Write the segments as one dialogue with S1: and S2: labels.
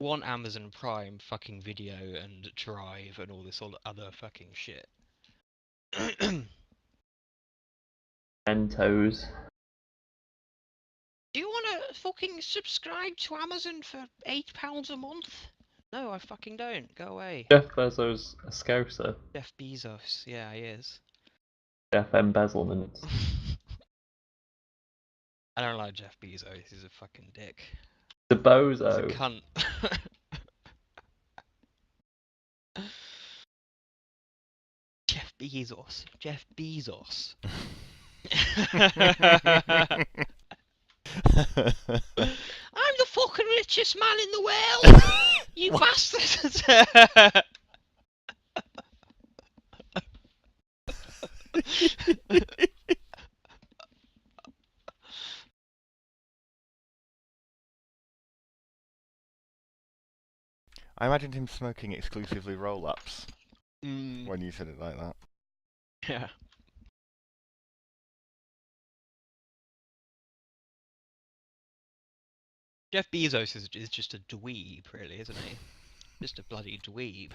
S1: want Amazon Prime fucking Video and Drive and all this other fucking shit.
S2: Mentos.
S1: Do you want to fucking subscribe to Amazon for £8 a month? No, I fucking don't. Go away.
S2: Jeff Bezos a scouser.
S1: Jeff Bezos. Yeah, he is.
S2: Jeff Embezzlement.
S1: I don't like Jeff Bezos. He's a fucking dick.
S2: The bozo.
S1: He's a cunt. Jeff Bezos. Jeff Bezos. I'm the fucking richest man in the world! You bastards!
S3: I imagined him smoking exclusively roll-ups
S1: Mm,
S3: when you said it like that.
S1: yeah. Jeff Bezos is just a dweeb, really, isn't he? Just a bloody dweeb.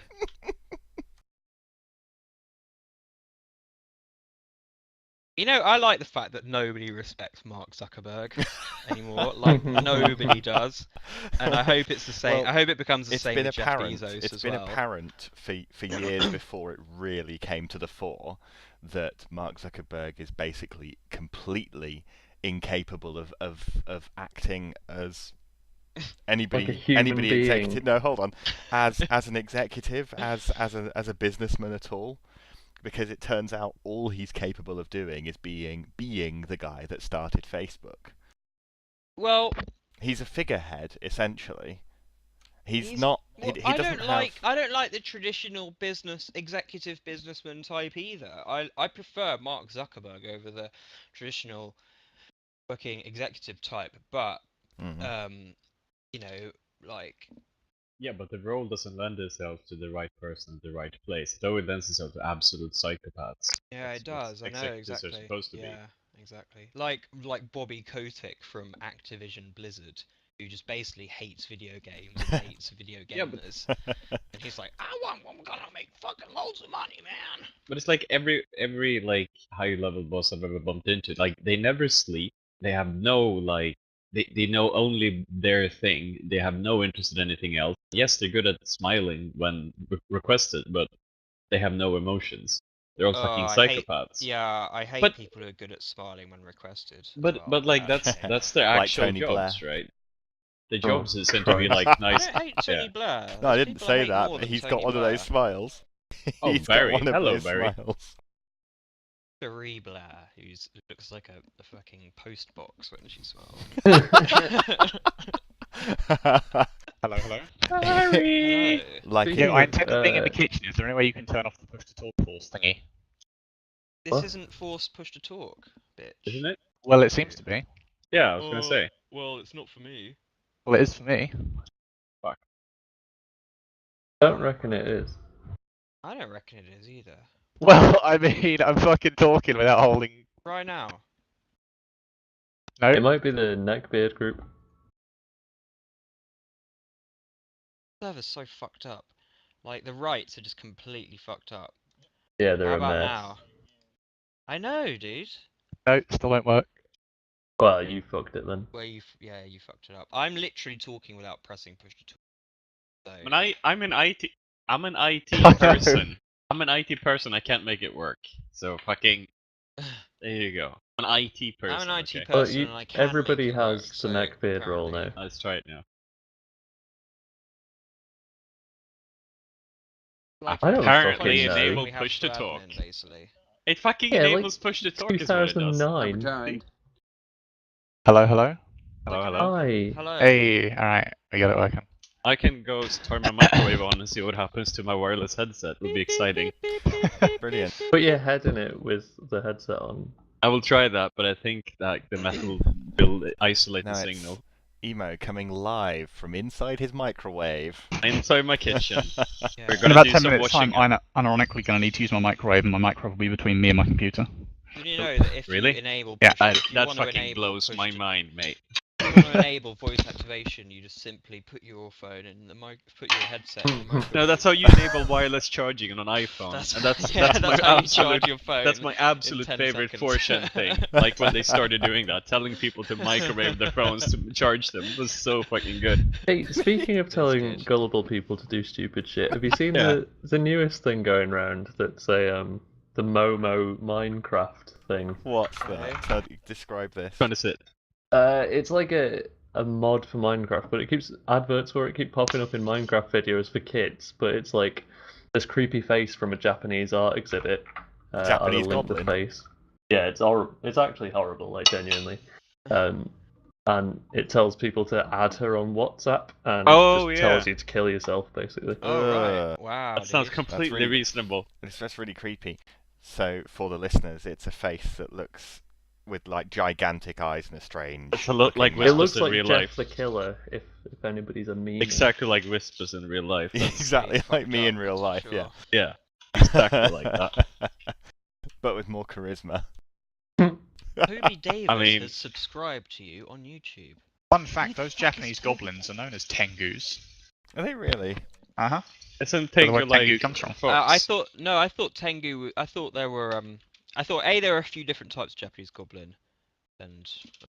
S1: You know, I like the fact that nobody respects Mark Zuckerberg anymore. Like, nobody does. And I hope it's the same.
S3: Well,
S1: I hope it becomes the
S3: it's
S1: same
S3: been
S1: with Jeff
S3: apparent.
S1: Bezos
S3: It's
S1: as
S3: been
S1: well.
S3: apparent for years before it really came to the fore that Mark Zuckerberg is basically completely incapable of acting as anybody
S2: Like a human being.
S3: executive. No, hold on. As an executive, as a businessman at all. Because it turns out all he's capable of doing is being the guy that started Facebook.
S1: Well,
S3: He's a figurehead, essentially. He's
S1: He's-
S3: not.
S1: well,
S3: He
S1: I
S3: doesn't
S1: don't
S3: have.
S1: like. I don't like the traditional executive businessman type either. I prefer Mark Zuckerberg over the traditional fucking executive type. But
S3: Mhm.
S1: you know, like,
S4: Yeah, but the role doesn't lend itself to the right person at the right place. It always lends itself to absolute psychopaths.
S1: yeah,
S4: That's
S1: it
S4: what
S1: does. I know
S4: executives
S1: exactly.
S4: are supposed to be.
S1: Yeah, exactly. Like Bobby Kotick from Activision Blizzard, who just basically hates video games and hates video
S4: Yeah, but-
S1: gamers. And he's like, I'm gonna make fucking loads of money, man.
S4: But it's like every like high level boss I've ever bumped into, like they never sleep. They have no like they know only their thing. They have no interest in anything else. Yes, they're good at smiling when requested, but they have no emotions. They're all fucking
S1: I hate-
S4: psychopaths.
S1: Yeah, I hate
S4: But-
S1: people who are good at smiling when requested. as
S4: But
S1: well.
S4: like
S1: Yeah,
S4: that's
S1: yeah.
S4: that's their
S3: Like
S4: actual
S3: Tony
S4: jobs,
S3: Blair.
S4: right? The
S2: Oh,
S4: jobs is tend to be
S2: Christ.
S4: like
S1: I
S4: nice.
S1: don't hate Tony
S4: Yeah.
S1: Blair.
S3: No, I
S1: There's
S3: didn't
S1: people I
S3: say
S1: hate
S3: that,
S1: more
S3: but
S1: than
S3: he's
S1: Tony
S3: got one of those
S1: Blair.
S3: smiles.
S4: Oh,
S3: He's
S4: Barrie.
S3: got one of
S4: Hello,
S3: those
S4: Barrie.
S3: smiles.
S1: Barrie Blair, who looks like a fucking post box when she smiles.
S5: Hello, hello.
S4: Barrie!
S1: Hello.
S3: Like
S2: Speaking
S5: Yeah,
S2: of,
S5: I intend to being in the kitchen. Is there any way you can turn off the push to talk force thingy?
S1: This
S2: What?
S1: isn't forced push to talk, bitch.
S4: Isn't it?
S5: Well, it seems to be.
S4: Yeah, I was gonna say.
S1: Well, it's not for me.
S5: Well, it is for me.
S2: I don't reckon it is.
S1: I don't reckon it is either.
S5: Well, I mean, I'm fucking talking without holding.
S1: Right now.
S5: No.
S2: It might be the Neckbeard group.
S1: Server's so fucked up. Like, the rights are just completely fucked up.
S2: Yeah, they're
S1: How
S2: a
S1: about
S2: mess.
S1: now? I know, dude.
S5: No, still won't work.
S2: Well, you fucked it then.
S1: Where you fucked it up. I'm literally talking without pressing push to talk. So,
S4: I'm an IT. I'm an IT
S5: I know.
S4: person. I'm an IT person. I can't make it work. So fucking. There you go. I'm an IT person.
S1: I'm an IT
S4: okay.
S2: Well,
S1: person and I can
S2: everybody
S1: make it
S2: has
S1: work,
S2: the
S1: so
S2: Neckbeard role now.
S1: apparently-
S4: Let's try it now.
S1: Like,
S2: I don't
S4: Apparently
S2: fucking know.
S4: enable
S1: we have
S4: push to
S1: admin,
S4: talk.
S1: basically.
S4: It fucking
S2: Yeah, like
S4: enables push to talk. Is what it does.
S2: 2009.
S5: Hello, hello.
S4: Hello, hello.
S2: Hi.
S1: Hello.
S5: Hey, alright, we got it working.
S4: I can go turn my microwave on and see what happens to my wireless headset. Would be exciting.
S3: Brilliant.
S2: Put your head in it with the headset on.
S4: I will try that, but I think that the metal will isolate
S3: Now
S4: the
S3: it's
S4: signal.
S3: Emo coming live from inside his microwave.
S4: Inside my kitchen.
S1: Yeah.
S4: We're
S5: In
S4: gonna
S5: about
S4: do
S5: 10
S4: some
S5: minutes time,
S4: washing.
S5: I'm unironically going to need to use my microwave, and my microwave will be between me and my computer.
S1: Did you know that if
S4: Really?
S1: you enable
S5: Yeah.
S1: push, if you
S4: That
S1: want to
S4: fucking
S1: enable
S4: blows
S1: push
S4: my
S1: to-
S4: mind, mate.
S1: want to enable voice activation, you just simply put your phone in the put your headset in the microphone.
S4: No, that's how you enable wireless charging on an iPhone.
S1: That's,
S4: and that's
S1: yeah,
S4: my
S1: that's how you
S4: absolute
S1: charge your phone.
S4: that's my absolute
S1: 10
S4: favorite
S1: seconds.
S4: 4chan thing. Like when they started doing that, telling people to microwave their phones to charge them was so fucking good.
S2: Hey, speaking of
S1: That's
S2: telling
S1: good.
S2: gullible people to do stupid shit, have you seen
S4: Yeah.
S2: the newest thing going around that's a the Momo Minecraft thing?
S3: What's that? How do you describe this?
S4: Trying to sit.
S2: It's like a mod for Minecraft, but it keeps adverts for it keep popping up in Minecraft videos for kids. But it's like this creepy face from a Japanese art exhibit.
S3: Japanese
S2: I'll link the
S3: goblin?
S2: face. Yeah, it's actually horrible, like genuinely. And it tells people to add her on WhatsApp, and
S4: Oh,
S2: just
S4: yeah.
S2: tells you to kill yourself, basically.
S1: Oh right,
S3: Ugh.
S1: wow.
S4: That sounds
S1: dude.
S4: completely
S3: really-
S4: reasonable.
S3: It's just really creepy. So for the listeners, it's a face that looks with like gigantic eyes and a strange.
S4: It's a lot like
S3: looking
S2: It
S3: mouth.
S2: looks
S4: in
S2: like
S4: real
S2: Jeff
S4: life.
S2: the Killer, if anybody's a meme.
S4: Exactly like Whispers in real life.
S3: Exactly
S1: It's
S3: like
S1: fucked
S3: me
S1: up,
S3: in real
S1: that's for
S3: life,
S1: sure.
S3: yeah.
S4: Yeah, exactly like that.
S3: But with more charisma.
S1: Toby Davis
S4: mean-
S1: has subscribed to you on YouTube.
S5: Fun fact:
S1: Who the
S5: those
S1: fuck is
S5: Japanese
S1: Toby?
S5: goblins are known as tengus.
S3: Are they really?
S5: Uh-huh.
S4: Isn't
S5: Where the
S4: Tengu
S5: word
S4: like
S5: tengu comes from.
S1: I
S4: fox?
S1: thought Tengu. I thought there were I thought there were a few different types of Japanese goblin, and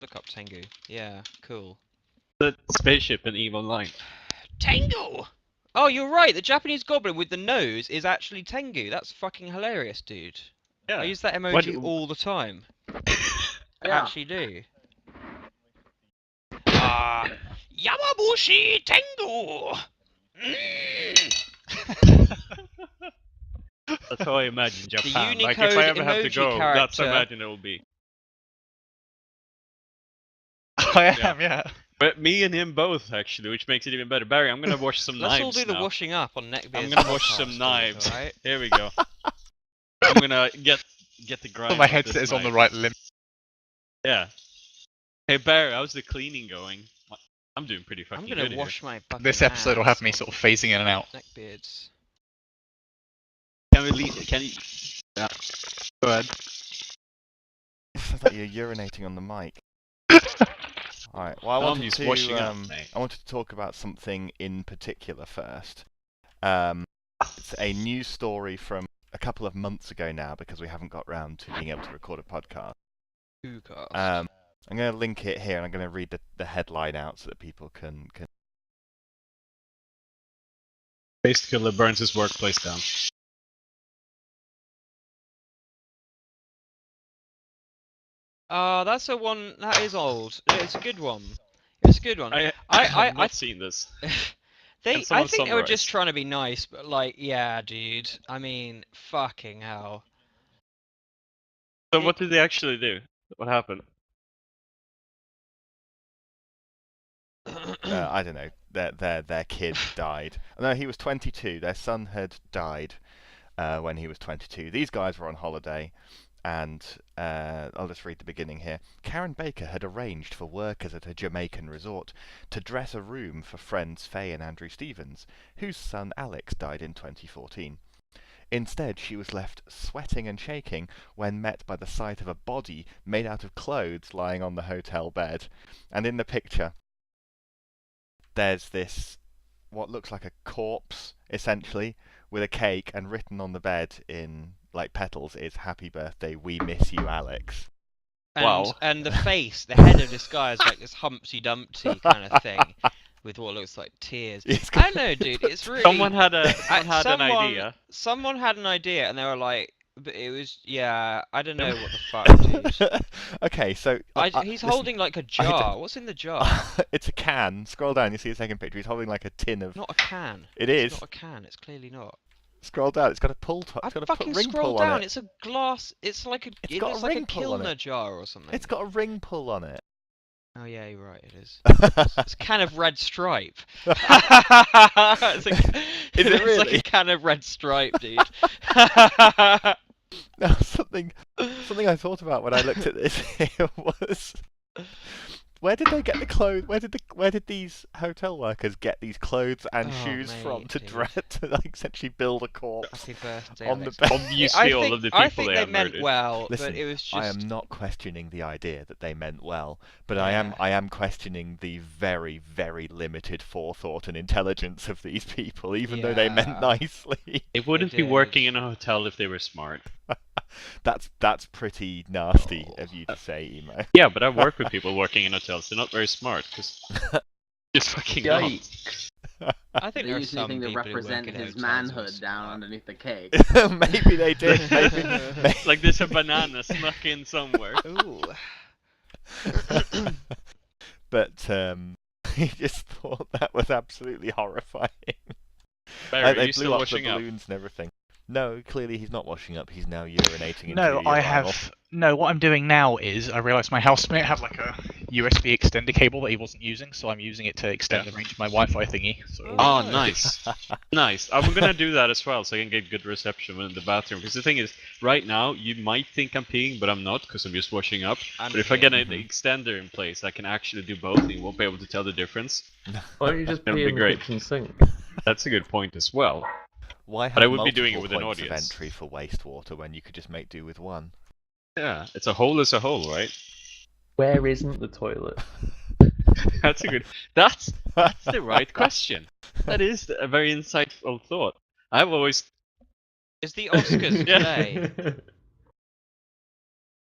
S1: look up Tengu. Yeah, cool.
S4: The spaceship in EVE Online.
S1: Tengu. Oh, you're right. The Japanese goblin with the nose is actually Tengu. That's fucking hilarious, dude.
S4: Yeah.
S1: I use that
S4: Why
S1: emoji
S4: do-
S1: all the time. I
S5: Yeah.
S1: actually do. Ah, Yamabushi Tengu. Mm.
S4: That's how I imagine Japan. Like if I
S1: Unicode
S4: ever have to
S1: emoji
S4: go, that's
S1: character.
S4: how I imagine it will be.
S5: I am, yeah.
S4: But me and him both actually, which makes it even better. Barry, I'm gonna wash some
S1: Let's
S4: knives
S1: all do the
S4: now.
S1: washing up on Neckbeards.
S4: I'm gonna wash
S1: podcast,
S4: some
S1: dude,
S4: knives.
S1: alright?
S4: Here we go. I'm gonna get the grind.
S5: So my
S4: of
S5: headset
S4: this
S5: is on the
S4: knife.
S5: right limb.
S4: Yeah. Hey Barry, how's the cleaning going? I'm doing pretty fucking
S1: I'm
S4: good
S1: gonna
S4: here.
S1: wash my fucking
S5: This episode will have
S1: hands
S5: me
S1: on
S5: sort of phasing in and out.
S1: Neckbeards.
S4: Can we leave? Can you? Yeah. Go ahead.
S3: It sounds like you're urinating on the mic. Alright, well
S4: I'm just washing up, mate.
S3: I wanted to talk about something in particular first. It's a news story from a couple of months ago now because we haven't got round to being able to record a podcast.
S1: Hookast.
S3: I'm going to link it here and I'm going to read the headline out so that people can.
S4: Space Killer burns his workplace down.
S1: That's a one. That is old. It's a good one. It's a good one.
S4: I
S1: I-
S4: have not seen this.
S1: I
S4: someone
S1: think they were just
S4: summarize?
S1: trying to be nice, but like, yeah, dude. I mean, fucking hell.
S4: So what did they actually do? What happened?
S3: I don't know. Their kid died. No, he was 22. Their son had died when he was 22. These guys were on holiday, and I'll just read the beginning here. Karen Baker had arranged for workers at a Jamaican resort to dress a room for friends Faye and Andrew Stevens, whose son Alex died in 2014. Instead, she was left sweating and shaking when met by the sight of a body made out of clothes lying on the hotel bed. And in the picture, there's this, what looks like a corpse, essentially, with a cake, and written on the bed in, like, petals is, "Happy birthday, we miss you, Alex."
S1: And,
S4: Wow.
S1: and the face, the head of this guy is like this Humpty Dumpty kind of thing, with what looks like tears.
S3: It's
S1: I don't know, dude. It's really.
S4: Someone had
S1: I-
S4: an idea.
S1: Someone had an idea, and they were like, but it was, yeah, I don't know what the fuck, dude.
S3: Okay, so
S1: He's
S3: listen,
S1: holding like a jar. What's in the jar?
S3: it's a can. Scroll down, you see the second picture. He's holding like a tin of.
S1: Not a can.
S3: It
S1: It's
S3: is.
S1: not a can. It's clearly not.
S3: Scroll down. It's got a pull top.
S1: I
S3: It's got a
S1: fucking
S3: ring
S1: scroll
S3: pull on
S1: down.
S3: it.
S1: It's a glass. It's like a.
S3: It's
S1: It
S3: got a
S1: looks like a
S3: ring pull on
S1: Kilner
S3: it.
S1: jar or something.
S3: It's got a ring pull on it.
S1: Oh yeah, you're right. It is. It's a can of red stripe. It's
S3: Is it
S1: like
S3: really?
S1: a can of red stripe, dude.
S3: Now, something I thought about when I looked at this here was Where did they get the clothes? Where did these hotel workers get these clothes and
S1: Oh,
S3: shoes from
S1: mate,
S3: to
S1: dude.
S3: to like essentially build a corpse
S1: Happy birthday,
S3: on the
S1: Alex.
S3: bed?
S4: Obviously, all of the people
S1: I think
S4: they
S1: they
S4: have
S1: meant
S4: murdered.
S1: well,
S3: Listen,
S1: but it was just.
S3: I am not questioning the idea that they meant well, but
S1: Yeah.
S3: I am questioning the very, very limited forethought and intelligence of these people, even though they meant
S1: Yeah.
S3: nicely.
S4: They wouldn't be
S1: did.
S4: working in a hotel if they were smart.
S3: That's pretty nasty of you to say, Emo.
S4: Yeah, but I've worked with people working in hotels. They're not very smart. Just fucking not.
S2: Yikes.
S1: I think
S6: They
S1: there are
S6: used
S1: some
S6: anything to
S1: people who work
S6: represent
S1: in
S6: his
S1: hotels who are
S6: manhood down
S1: smart.
S6: underneath the cake.
S3: Maybe they did. Maybe.
S4: Like there's a banana snuck in somewhere.
S1: Ooh.
S3: But he just thought that was absolutely horrifying.
S4: Barrie,
S3: Like,
S4: are
S3: they
S4: you
S3: blew
S4: still
S3: up the
S4: washing up?
S3: balloons and everything. No, clearly he's not washing up. He's now urinating into
S5: No,
S3: your
S5: I
S3: urinal.
S5: have. No, what I'm doing now is I realised my housemate had like a USB extender cable that he wasn't using, so I'm using it to extend
S4: Yeah.
S5: the range of my Wi-Fi thingy. So
S4: Oh, nice. Nice. I'm gonna do that as well, so I can get good reception in the bathroom. Because the thing is, right now you might think I'm peeing, but I'm not, because I'm just washing up. But if I get an extender in place, I can actually do both, and you won't be able to tell the difference.
S2: Why don't you just
S4: That'd
S2: pee
S4: be
S2: in the
S4: great.
S2: kitchen sink?
S4: That's a good point as well.
S3: Why have
S4: But I would be doing it
S3: multiple
S4: with an
S3: points
S4: audience.
S3: of entry for wastewater when you could just make do with one?
S4: Yeah, it's a hole is a hole, right?
S2: Where isn't the toilet?
S4: That's a good. That's the right question. That is a very insightful thought. I've always.
S1: Is the Oscars
S4: Yeah.
S1: today?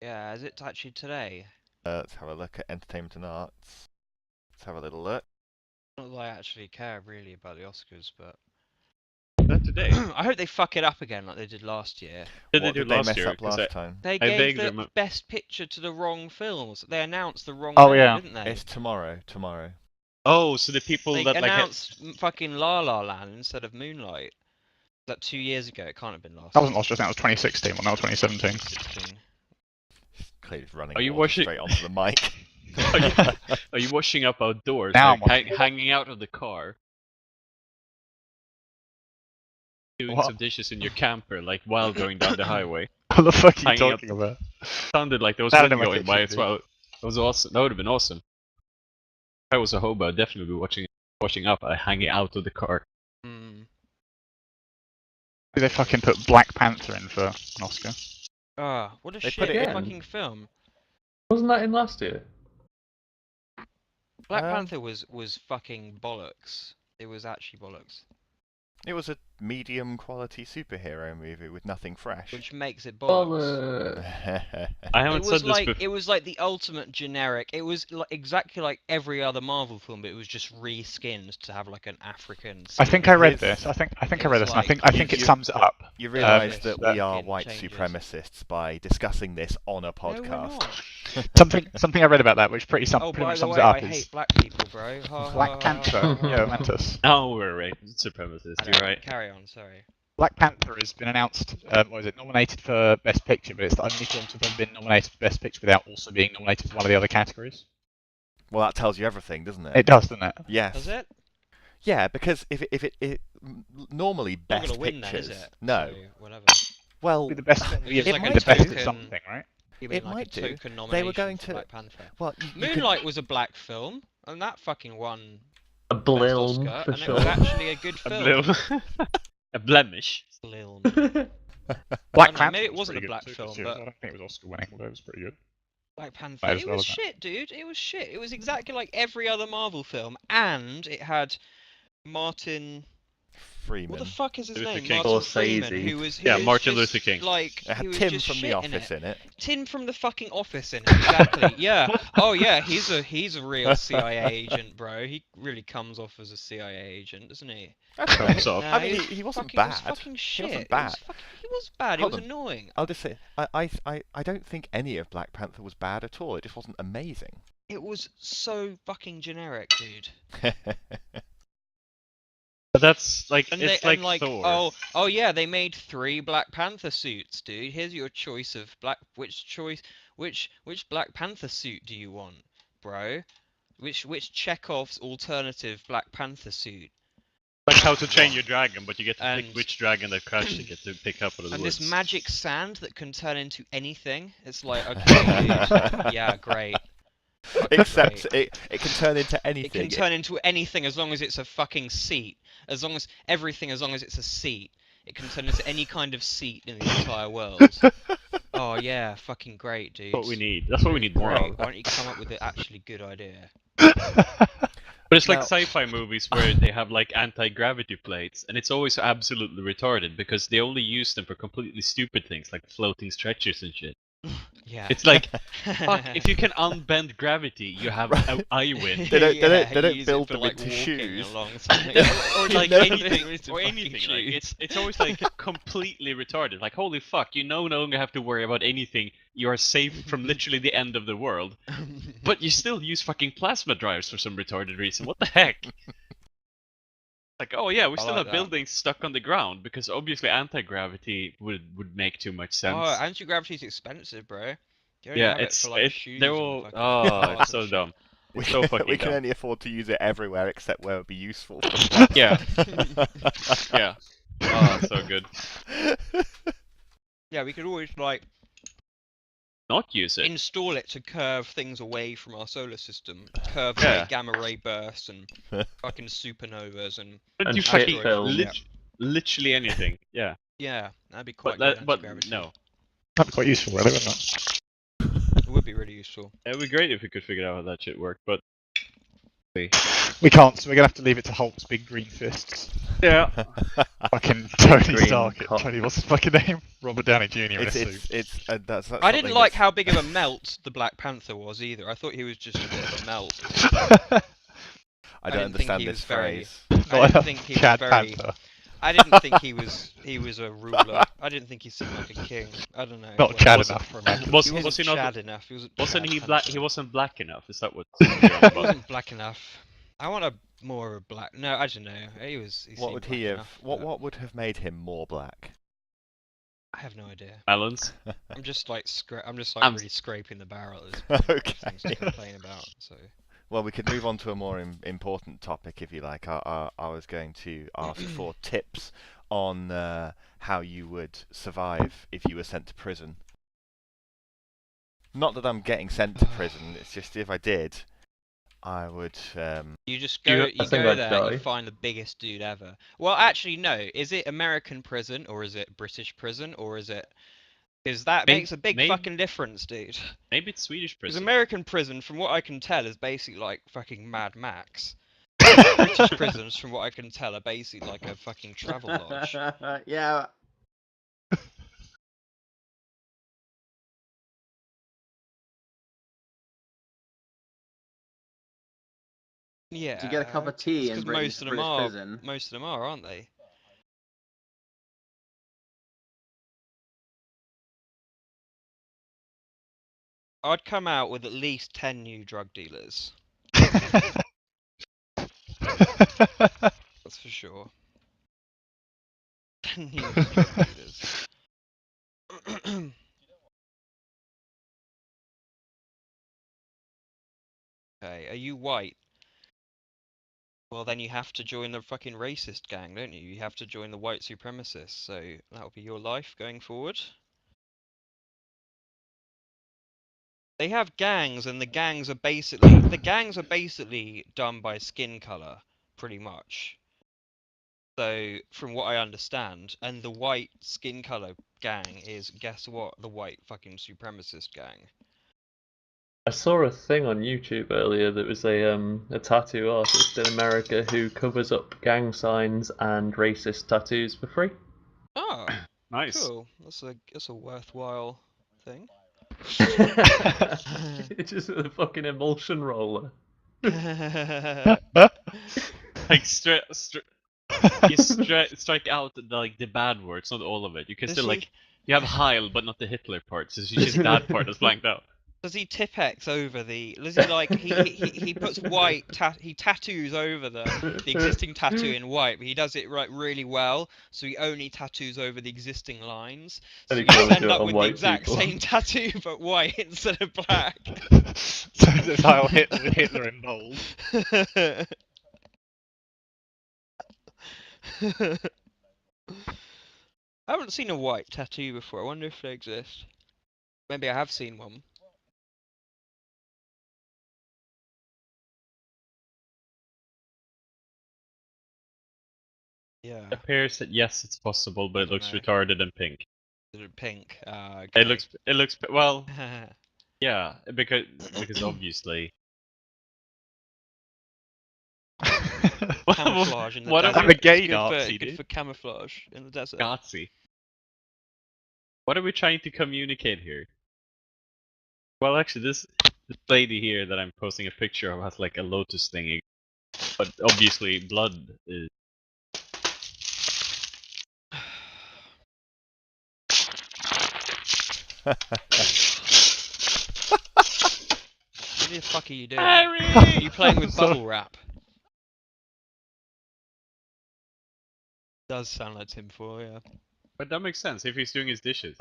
S1: Yeah, is it actually today?
S3: Let's have a look at entertainment and arts. Let's have a little look.
S1: Not that I actually care really about the Oscars, but
S4: Not today.
S1: I hope they fuck it up again like they did last year.
S4: Did
S3: What
S4: they do
S3: did they
S4: last
S3: mess
S4: year?
S3: up
S4: 'Cause
S3: last time?
S1: They
S4: I
S1: gave
S4: vaguely
S1: the
S4: remem-
S1: best picture to the wrong films. They announced the wrong
S5: Oh,
S1: name,
S5: yeah.
S1: didn't they?
S3: It's tomorrow.
S4: Oh, so the people
S1: They
S4: that like.
S1: announced fucking La La Land instead of Moonlight. Like 2 years ago, it can't have been last
S5: that wasn't last year. That was 2016. Well, now 2017.
S1: 2016.
S3: Clearly just running
S4: Are you
S3: water
S4: washing-
S3: straight onto the mic.
S4: Are you washing up outdoors?
S5: Now
S4: Like,
S5: I'm washing
S4: hanging out of the car? Doing
S5: What?
S4: some dishes in your camper, like while going down the highway.
S5: What the fuck are you
S4: Hanging up-
S5: talking about?
S4: Sounded like there was
S5: That
S4: wind
S5: in my
S4: going by
S5: kitchen,
S4: as well. That was awesome. That would have been awesome. If I was a hobo, I'd definitely be washing up, hanging out of the car.
S1: Hmm.
S5: Did they fucking put Black Panther in for an Oscar?
S1: Ah, what a
S3: They put
S1: shit
S2: it in.
S1: fucking film.
S2: Wasn't that in last year?
S1: Black
S3: Um,
S1: Panther was fucking bollocks. It was actually bollocks,
S3: It was a medium quality superhero movie with nothing fresh.
S1: which makes it
S2: Well,
S1: bollocks.
S4: I haven't
S1: It
S4: said
S1: was
S4: this
S1: like
S4: before.
S1: it was like the ultimate generic. It was like exactly like every other Marvel film, but it was just reskinned to have like an African.
S5: I think I read
S3: His-
S5: this. I think
S1: It
S5: I read
S1: was
S5: this, and
S1: like-
S5: I think it
S3: You-
S5: sums it up.
S3: You realise
S1: Yes,
S3: that
S1: that
S3: we are
S1: fucking
S3: white
S1: changes.
S3: supremacists by discussing this on a
S1: No, we're
S3: podcast.
S1: not.
S5: Something I read about that, which pretty
S1: Oh,
S5: pretty
S1: by
S5: much
S1: the
S5: sums
S1: way,
S5: it up
S1: I
S5: is
S1: hate black people, bro. Ha,
S5: Black
S1: ha,
S5: Panther.
S1: ha, ha,
S5: Yeah,
S1: ha.
S5: Amantus.
S4: Oh, we're right. Supremacist.
S1: I
S4: You're
S1: know,
S4: right.
S1: Carry on. Sorry.
S5: Black Panther has been announced. What is it? Nominated for Best Picture, but it's the only film to have been nominated for Best Picture without also being nominated for one of the other categories.
S3: Well, that tells you everything, doesn't it?
S5: It does, doesn't it?
S3: Yes.
S1: Does it?
S3: Yeah, because if it normally
S1: Not
S3: best
S1: gonna win
S3: pictures.
S1: then, is it?
S3: No.
S1: So, whatever.
S3: Well,
S5: Be the best.
S1: It's
S5: Yeah,
S1: just
S5: like
S1: like
S5: the
S1: a
S5: best
S1: token-
S5: at something, right?
S1: You mean
S3: It
S1: like
S3: might
S1: a
S3: do.
S1: token
S3: They
S1: nomination
S3: were going
S1: for
S3: to-
S1: Black Panther.
S3: well, you could-
S1: Moonlight was a black film, and that fucking won
S2: A
S1: Best
S2: blilm
S1: Oscar,
S2: for
S1: and it
S2: sure.
S1: was actually a good
S4: A
S1: film.
S4: blil- a blemish.
S1: Blilm.
S5: Black
S1: I don't know,
S5: Panther.
S1: maybe it
S5: was
S1: wasn't
S5: pretty
S1: a black
S5: good too,
S1: film,
S5: too.
S1: but-
S5: I don't think it was Oscar winning, but it was pretty good.
S1: Black Panther.
S5: Might as
S1: It
S5: well,
S1: was
S5: isn't it?
S1: shit, dude. It was shit. It was exactly like every other Marvel film, and it had Martin.
S3: Freeman.
S1: What the fuck is his
S4: Luther
S1: name?
S4: King.
S1: Martin
S2: Scorsese.
S1: Freeman, who was
S4: Yeah,
S1: was
S4: Martin
S1: just,
S4: Luther King.
S1: Like
S3: It had
S1: he was
S3: Tim
S1: just
S3: from The
S1: shit in
S3: Office
S1: it.
S3: in it.
S1: Tim from the fucking Office in it. Exactly. Yeah. Oh yeah, he's a real CIA agent, bro. He really comes off as a CIA agent, doesn't he?
S4: Comes off.
S1: Nah,
S3: I mean,
S1: was
S3: he wasn't
S1: fucking, It was
S3: bad.
S1: fucking
S3: He
S1: shit.
S3: wasn't
S1: It
S3: bad.
S1: was fucking, he was bad.
S3: Hold
S1: it was
S3: on.
S1: annoying.
S3: I'll just say, I don't think any of Black Panther was bad at all. It just wasn't amazing.
S1: It was so fucking generic, dude.
S4: But that's like
S1: And
S4: it's
S1: they,
S4: like,
S1: and like
S4: Thor.
S1: oh yeah, they made 3 Black Panther suits, dude. Here's your choice of which Black Panther suit do you want, bro? Which Chekhov's alternative Black Panther suit?
S4: Like How to Train Your Dragon, but you get to
S1: And-
S4: pick which dragon that crashed you get to pick up out of the
S1: And
S4: woods.
S1: this magic sand that can turn into anything. It's like, okay, dude. Yeah, great.
S3: Except
S1: Great.
S3: it can turn into
S1: It
S3: anything.
S1: can turn into anything as long as it's a fucking seat. As long as everything, as long as it's a seat. It can turn into any kind of seat in the entire world. Oh yeah, fucking great, dude.
S4: That's what we need. That's what we need more
S1: Great.
S4: of.
S1: Why don't you come up with an actually good idea?
S4: But it's like
S3: Now-
S4: sci-fi movies where they have like anti-gravity plates, and it's always absolutely retarded because they only use them for completely stupid things like floating stretchers and shit.
S1: Yeah.
S4: It's like, fuck, if you can unbend gravity, you have I win.
S3: They don't-
S1: Yeah,
S3: they don't
S1: use it
S3: build
S1: for,
S3: them
S1: like,
S3: into
S1: walking
S3: shoes.
S1: along something.
S4: Or like
S3: No.
S4: anything,
S1: It's a
S4: or
S1: fucking
S4: anything.
S1: shoe.
S4: Like it's always like completely retarded. Like holy fuck, you no longer have to worry about anything. You are safe from literally the end of the world, but you still use fucking plasma drives for some retarded reason. What the heck? Like, oh yeah, we
S1: I
S4: still
S1: like
S4: have
S1: that.
S4: buildings stuck on the ground because obviously anti-gravity would make too much sense.
S1: Oh, anti-gravity's expensive, bro. You only
S4: Yeah,
S1: have it
S4: it's
S1: for like shoes
S4: they're
S1: and
S4: all
S1: fucking
S4: oh,
S1: cars
S4: it's
S1: and
S4: so
S1: shit.
S4: dumb.
S3: We,
S4: So fucking
S3: we can
S4: dumb.
S3: only afford to use it everywhere except where it would be useful.
S4: Yeah. Yeah. Oh, so good.
S1: Yeah, we could always like
S4: Not use it.
S1: install it to curve things away from our solar system. Curve
S4: Yeah.
S1: like gamma ray bursts and fucking supernovas and
S4: But
S2: And
S4: you
S2: shit
S4: fucking
S2: film.
S4: literally anything. Yeah.
S1: yeah, that'd be quite
S4: But
S1: good.
S4: but
S1: Anti-gravity.
S4: no.
S5: That'd be quite useful, really, wouldn't it?
S1: It would be really useful.
S4: It would be great if we could figure out how that shit worked, but
S5: We can't, so we're gonna have to leave it to Hulk's big green fists.
S4: yeah.
S5: Fucking Tony
S2: green
S5: Stark.
S2: cock.
S5: Tony, what's his fucking name? Robert Downey Jr. in a
S3: it's
S5: suit.
S3: that's
S1: I didn't
S3: something
S1: like
S3: that's-
S1: how big of a melt the Black Panther was either. I thought he was just a bit of a melt.
S3: I
S1: I
S3: don't
S1: didn't think
S3: understand
S1: he
S3: this
S1: was very-
S3: phrase.
S1: I didn't think he was
S5: Chad
S1: very.
S5: Panther.
S1: I didn't think he was a ruler. I didn't think he seemed like a king. I don't know.
S5: Not
S1: Well,
S5: Chad
S4: was-
S5: enough for a
S4: Was
S1: He
S4: was
S1: wasn't
S4: he not?
S1: Chad enough. He wasn't.
S4: Wasn't
S1: Chad
S4: he black?
S1: Panther.
S4: He wasn't black enough. Is that what?
S1: He
S4: you're on about?
S1: wasn't black enough. I want a more of a black. No, I don't know. He was. He
S3: What
S1: seemed
S3: would
S1: black
S3: he have?
S1: enough,
S3: What
S1: but
S3: what would have made him more black?
S1: I have no idea.
S4: Melons.
S1: I'm just like
S4: I'm-
S1: really scraping the barrel at this point.
S3: Okay.
S1: Things to complain about. So.
S3: Well, we could move on to a more important topic if you like. I was going to ask for tips on how you would survive if you were sent to prison. Not that I'm getting sent to prison. It's just if I did, I would.
S1: You just
S4: You-
S1: go,
S4: I
S1: you
S2: think
S1: go
S2: I'd
S1: there, you
S2: die.
S1: find the biggest dude ever. Well, actually, no. Is it American prison or is it British prison or is it? Because that
S4: May-
S1: makes a big
S4: may-
S1: fucking difference, dude.
S4: Maybe it's Swedish
S1: Because
S4: prison.
S1: American prison, from what I can tell, is basically like fucking Mad Max. British prisons, from what I can tell, are basically like a fucking travel lodge.
S6: Yeah.
S1: Yeah.
S6: To get a cup of tea in
S1: Because
S6: British,
S1: most of them
S6: British
S1: are,
S6: prison.
S1: most of them are, aren't they? I'd come out with at least 10 new drug dealers. That's for sure. 10 new drug dealers. Okay, are you white? Well, then you have to join the fucking racist gang, don't you? You have to join the white supremacists, so that'll be your life going forward. They have gangs, and the gangs are basically done by skin color, pretty much. So, from what I understand, and the white skin color gang is, guess what? The white fucking supremacist gang.
S2: I saw a thing on YouTube earlier that was a tattoo artist in America who covers up gang signs and racist tattoos for free.
S1: Oh,
S4: Nice.
S1: cool. That's a worthwhile thing.
S2: It's just a fucking emulsion roller.
S4: Like you strike out the bad words, not all of it. You can
S1: Does
S4: still
S1: he-
S4: like you have Heil, but not the Hitler part. So it's just that part that's blanked out.
S1: Does he Tipex over the? Does he like he puts white he tattoos over the existing tattoo in white, but he does it really well. So he only tattoos over the existing lines. So
S2: And
S1: you
S2: he can
S1: just
S2: only
S1: end
S2: do it
S1: up
S2: on
S1: with the
S2: white
S1: exact
S2: people.
S1: same tattoo but white instead of black.
S5: So it's Heil Hitler with Hitler in bold.
S1: I haven't seen a white tattoo before. I wonder if they exist. Maybe I have seen one. Yeah.
S4: appears that yes, it's possible, but it
S1: don't
S4: looks
S1: know.
S4: retarded and pink.
S1: Is it pink? Okay.
S4: It looks well, yeah, because obviously.
S1: Camouflage in the
S4: What
S1: desert.
S4: are we
S1: It's
S4: gay
S1: good
S4: Nazi,
S1: good
S4: dude?
S1: for camouflage in the desert.
S4: Nazi. What are we trying to communicate here? Well, actually, this lady here that I'm posting a picture of has like a lotus thingy, but obviously blood is.
S1: What the fuck are you doing?
S4: Barrie!
S1: Are you playing with
S5: Sorry.
S1: bubble wrap? Does sound like tinfoil, yeah.
S4: But that makes sense if he's doing his dishes.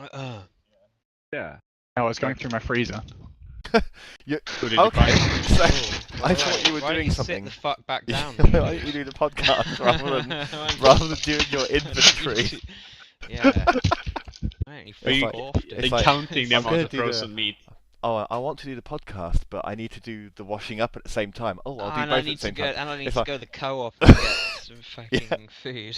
S4: Yeah.
S5: I was going through my freezer.
S3: You,
S4: Who did you
S3: okay,
S4: find?
S3: so
S1: Oh,
S3: I
S1: right.
S3: thought you were
S1: Why don't
S3: doing
S1: you
S3: something.
S1: Sit the fuck back down.
S3: Why don't you do the podcast rather than doing your inventory?
S1: Yeah. Why don't you
S4: Are you-
S1: fuck off, dude?
S3: it's like,
S4: Counting the
S3: I'm
S4: amount
S3: gonna
S4: of
S3: do the-
S4: frozen meat.
S3: Oh, I want to do the podcast, but I need to do the washing up at the same time. Oh, I'll do
S1: and
S3: both
S1: I
S3: at
S1: need
S3: the same
S1: to
S3: time.
S1: go. And I need
S3: It's
S1: to
S3: like-
S1: go to the co-op and get some fucking food.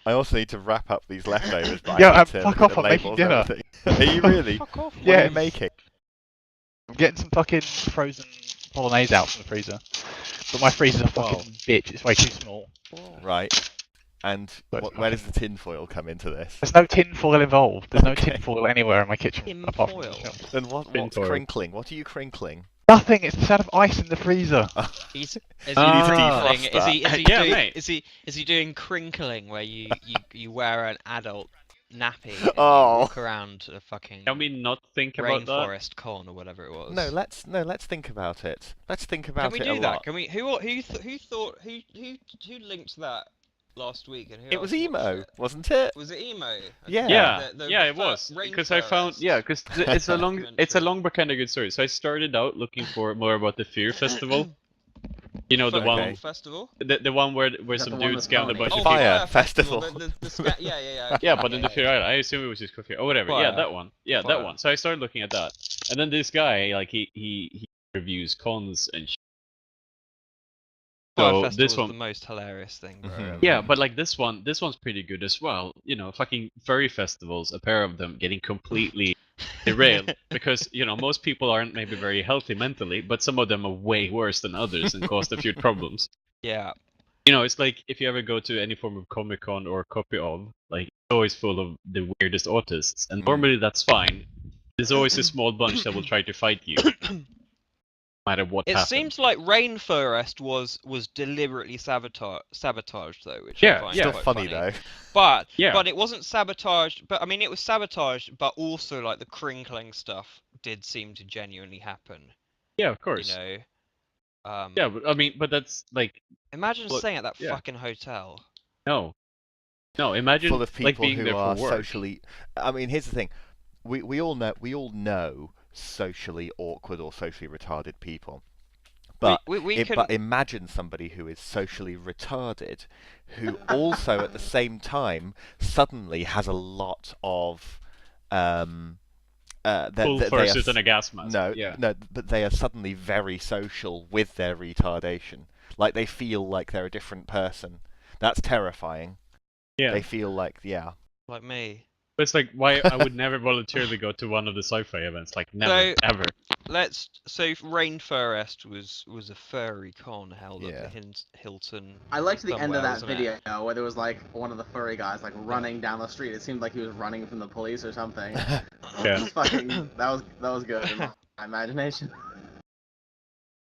S3: I also need to wrap up these leftovers, but
S5: Yo,
S3: I need to
S5: fuck
S3: look
S5: off,
S3: at the
S5: I'm making
S3: labels and
S5: dinner.
S3: everything. Are you really?
S1: Fuck off.
S3: What
S5: Yeah.
S3: are you making?
S5: I'm getting some fucking frozen bolognese out from the freezer. But my freezer's a fucking
S4: Wow.
S5: bitch, it's way too small.
S3: Right. And
S5: But
S3: where does the tinfoil come into this?
S5: There's no tin foil involved. There's no
S3: Okay.
S5: tin foil anywhere in my kitchen
S1: Tin
S5: apart from the
S1: foil?
S5: shelves.
S3: Then what's
S4: Tinfoil.
S3: crinkling? What are you crinkling?
S5: Nothing, it's the sound of ice in the freezer.
S1: Is he
S4: Ah.
S1: crinkling? Is he
S4: Yeah,
S1: doing?
S4: mate.
S1: Is he doing crinkling where you wear an adult nappy and
S3: Oh.
S1: you walk around a fucking
S4: Can we not think about that?
S1: rainforest con or whatever it was?
S3: No, let's think about it. Let's think about
S1: Can we
S3: it
S1: do
S3: a
S1: that?
S3: lot.
S1: Can we? Who thought who linked that last week and who
S3: It was
S1: else watched
S3: emo,
S1: it?
S3: wasn't it?
S1: Was it emo?
S3: Yeah.
S4: Yeah,
S1: The
S4: yeah, it was. Because I found,
S1: rainforest
S4: because it's a long,
S1: documentary.
S4: but kind of good story. So I started out looking for more about the Fear Festival. You know, the
S1: Fire
S4: one,
S3: Okay.
S1: festival.
S4: the one where
S6: Is that
S4: some
S6: the one
S4: dudes
S6: with
S4: scammed a
S6: ponies?
S4: bunch
S1: Oh,
S4: of
S3: Fire
S4: people.
S3: Festival.
S1: Yeah.
S4: Yeah,
S1: okay,
S4: but in the Fear Island, I assume it was just coffee or whatever. Yeah,
S1: Fire.
S4: that one. Yeah,
S1: Fire.
S4: that one. So I started looking at that, and then this guy, like he reviews cons and.
S1: Fire
S4: So
S1: Festival
S4: this
S1: is
S4: one,
S1: the most hilarious thing. Bro,
S3: Mhm.
S1: ever.
S4: yeah, but like this one's pretty good as well. You know, fucking furry festivals, a pair of them getting completely derailed because most people aren't maybe very healthy mentally, but some of them are way worse than others and caused a few problems.
S1: Yeah.
S4: It's like if you ever go to any form of Comic Con or copy of, like it's always full of the weirdest autists, and
S3: Mm.
S4: normally that's fine. There's always a small bunch that will try to fight you, no matter what
S1: It
S4: happens.
S1: seems like Rainforest was deliberately sabotaged though, which
S4: Yeah,
S1: I find
S4: yeah.
S3: Still
S1: quite
S3: funny though.
S1: But
S4: Yeah.
S1: but it wasn't sabotaged. But I mean, it was sabotaged. But also, like the crinkling stuff did seem to genuinely happen.
S4: Yeah, of course.
S1: You know.
S4: Yeah, but I mean, but that's like
S1: Imagine
S4: Look,
S1: staying at that
S4: yeah.
S1: fucking hotel.
S4: no. Imagine
S3: Full of
S4: like
S3: people
S4: being
S3: who
S4: there
S3: are
S4: for work.
S3: socially. I mean, here's the thing. We all know socially awkward or socially retarded people. But
S1: we can.
S3: but imagine somebody who is socially retarded, who also at the same time suddenly has a lot of
S4: Full
S3: they are
S4: fursuit and a gas mask.
S3: no,
S4: Yeah.
S3: no, but they are suddenly very social with their retardation. Like they feel like they're a different person. That's terrifying.
S4: Yeah.
S3: They feel like, yeah.
S1: Like me.
S4: But it's like why I would never voluntarily go to one of the sci-fi events. Like never,
S1: So-
S4: ever.
S1: So Rainforest was a furry con held
S3: Yeah.
S1: at the Hilton.
S6: I liked the end
S1: somewhere,
S6: of that
S1: wasn't it?
S6: video where there was like one of the furry guys like running down the street. It seemed like he was running from the police or something.
S4: Yeah.
S6: It's fucking, that was good in my imagination.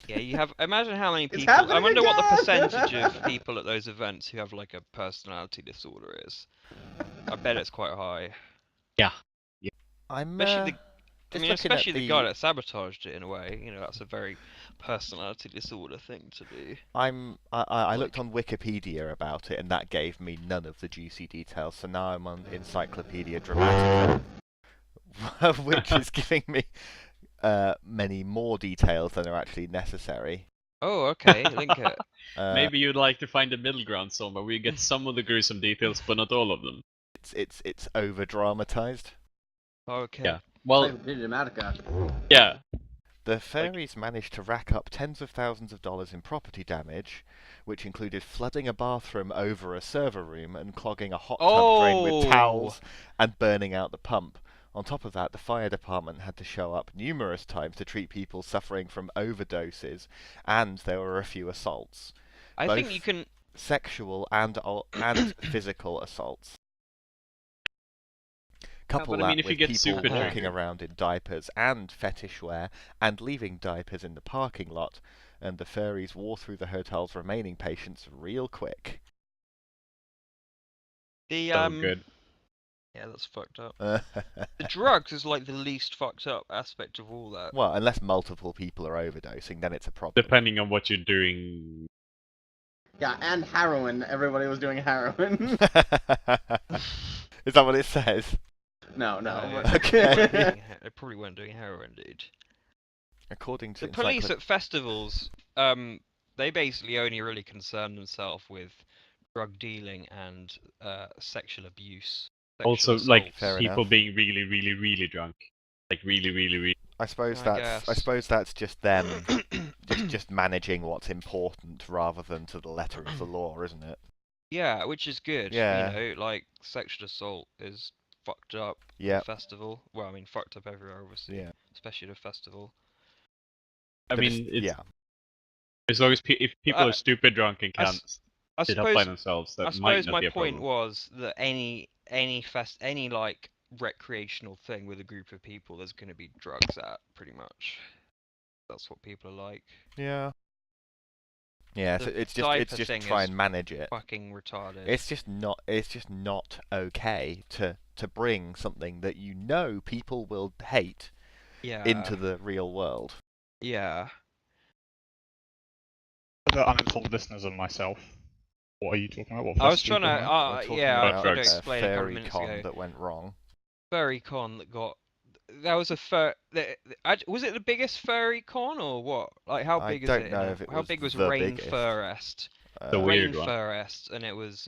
S1: Yeah, you have. Imagine how many
S6: It's
S1: people. I
S6: happening
S1: wonder what the
S6: again!
S1: percentage of people at those events who have like a personality disorder is. I bet it's quite high.
S3: I'm
S1: Especially the. I
S3: just
S1: mean,
S3: looking at
S1: especially the guy that sabotaged it in a way. You know, that's a very personality disorder thing to do.
S3: I looked on Wikipedia about it, and that gave me none of the juicy details. So now I'm on Encyclopedia Dramatica, which is giving me many more details than are actually necessary.
S1: Oh, okay. Link it.
S4: Maybe you'd like to find a middle ground somewhere where you get some of the gruesome details, but not all of them.
S3: it's over dramatized.
S1: Okay.
S4: Yeah. Well,
S6: Like Dramatica.
S4: yeah.
S3: The fairies managed to rack up tens of thousands of dollars in property damage, which included flooding a bathroom over a server room and clogging a hot tub drain with towels and burning out the pump. On top of that, the fire department had to show up numerous times to treat people suffering from overdoses, and there were a few assaults.
S1: I think you can.
S3: Sexual and physical assaults. Couple
S4: but I mean,
S3: that
S4: if you
S3: with
S4: get
S3: people
S4: super
S3: walking
S4: drunk-
S3: around in diapers and fetish wear and leaving diapers in the parking lot, and the furries wore through the hotel's remaining patients real quick.
S1: The
S4: So good.
S1: Yeah, that's fucked up. The drugs is like the least fucked up aspect of all that.
S3: Well, unless multiple people are overdosing, then it's a problem.
S4: Depending on what you're doing.
S6: Yeah, and heroin. Everybody was doing heroin.
S3: Is that what it says?
S6: No.
S3: Okay.
S1: They probably weren't doing heroin, dude.
S3: According to
S1: The police at festivals, they basically only really concern themselves with drug dealing and sexual abuse.
S4: Also,
S1: sexual
S4: like
S1: assaults.
S3: Fair
S4: people
S3: enough.
S4: being really, really, really drunk. Like really.
S3: I suppose
S1: I
S3: that's
S1: guess.
S3: just them just managing what's important rather than to the letter of the law, isn't it?
S1: Yeah, which is good.
S3: Yeah.
S1: You know, like sexual assault is fucked up at
S3: Yep.
S1: a festival. Well, I mean, fucked up everywhere, obviously.
S3: Yeah.
S1: Especially at a festival.
S4: I
S3: But
S4: mean, it's,
S3: yeah.
S4: as long as if people
S1: I-
S4: are stupid drunk and
S1: I
S4: can't
S1: I
S4: sit up by
S1: suppose.
S4: themselves,
S1: I
S4: that might
S1: suppose
S4: not
S1: my
S4: be a
S1: point
S4: problem.
S1: was that any like recreational thing with a group of people, there's going to be drugs at pretty much. That's what people are like.
S3: Yeah. Yeah, so
S1: The
S3: it's
S1: diaper
S3: just
S1: thing
S3: try
S1: is
S3: and manage it.
S1: Fucking retarded.
S3: It's just not okay to bring something that you know people will hate
S1: Yeah.
S3: into the real world.
S1: Yeah.
S5: For the uninformed listeners and myself, what are you talking about? What
S1: I was
S5: festival
S1: trying to.
S5: are you talking
S3: We're talking
S1: Yeah, I
S3: about
S1: tried to
S4: drugs.
S3: a
S1: explain a couple of
S3: fairy
S1: minutes
S3: con
S1: ago.
S3: that went wrong.
S1: Furry con that got. That was a was it the biggest furry con or what? Like how
S3: I
S1: big is
S3: don't
S1: it?
S3: know if it
S1: How
S3: was
S1: big was
S3: the biggest.
S1: Rainforest?
S4: The weird one.
S1: Rainforest, and it was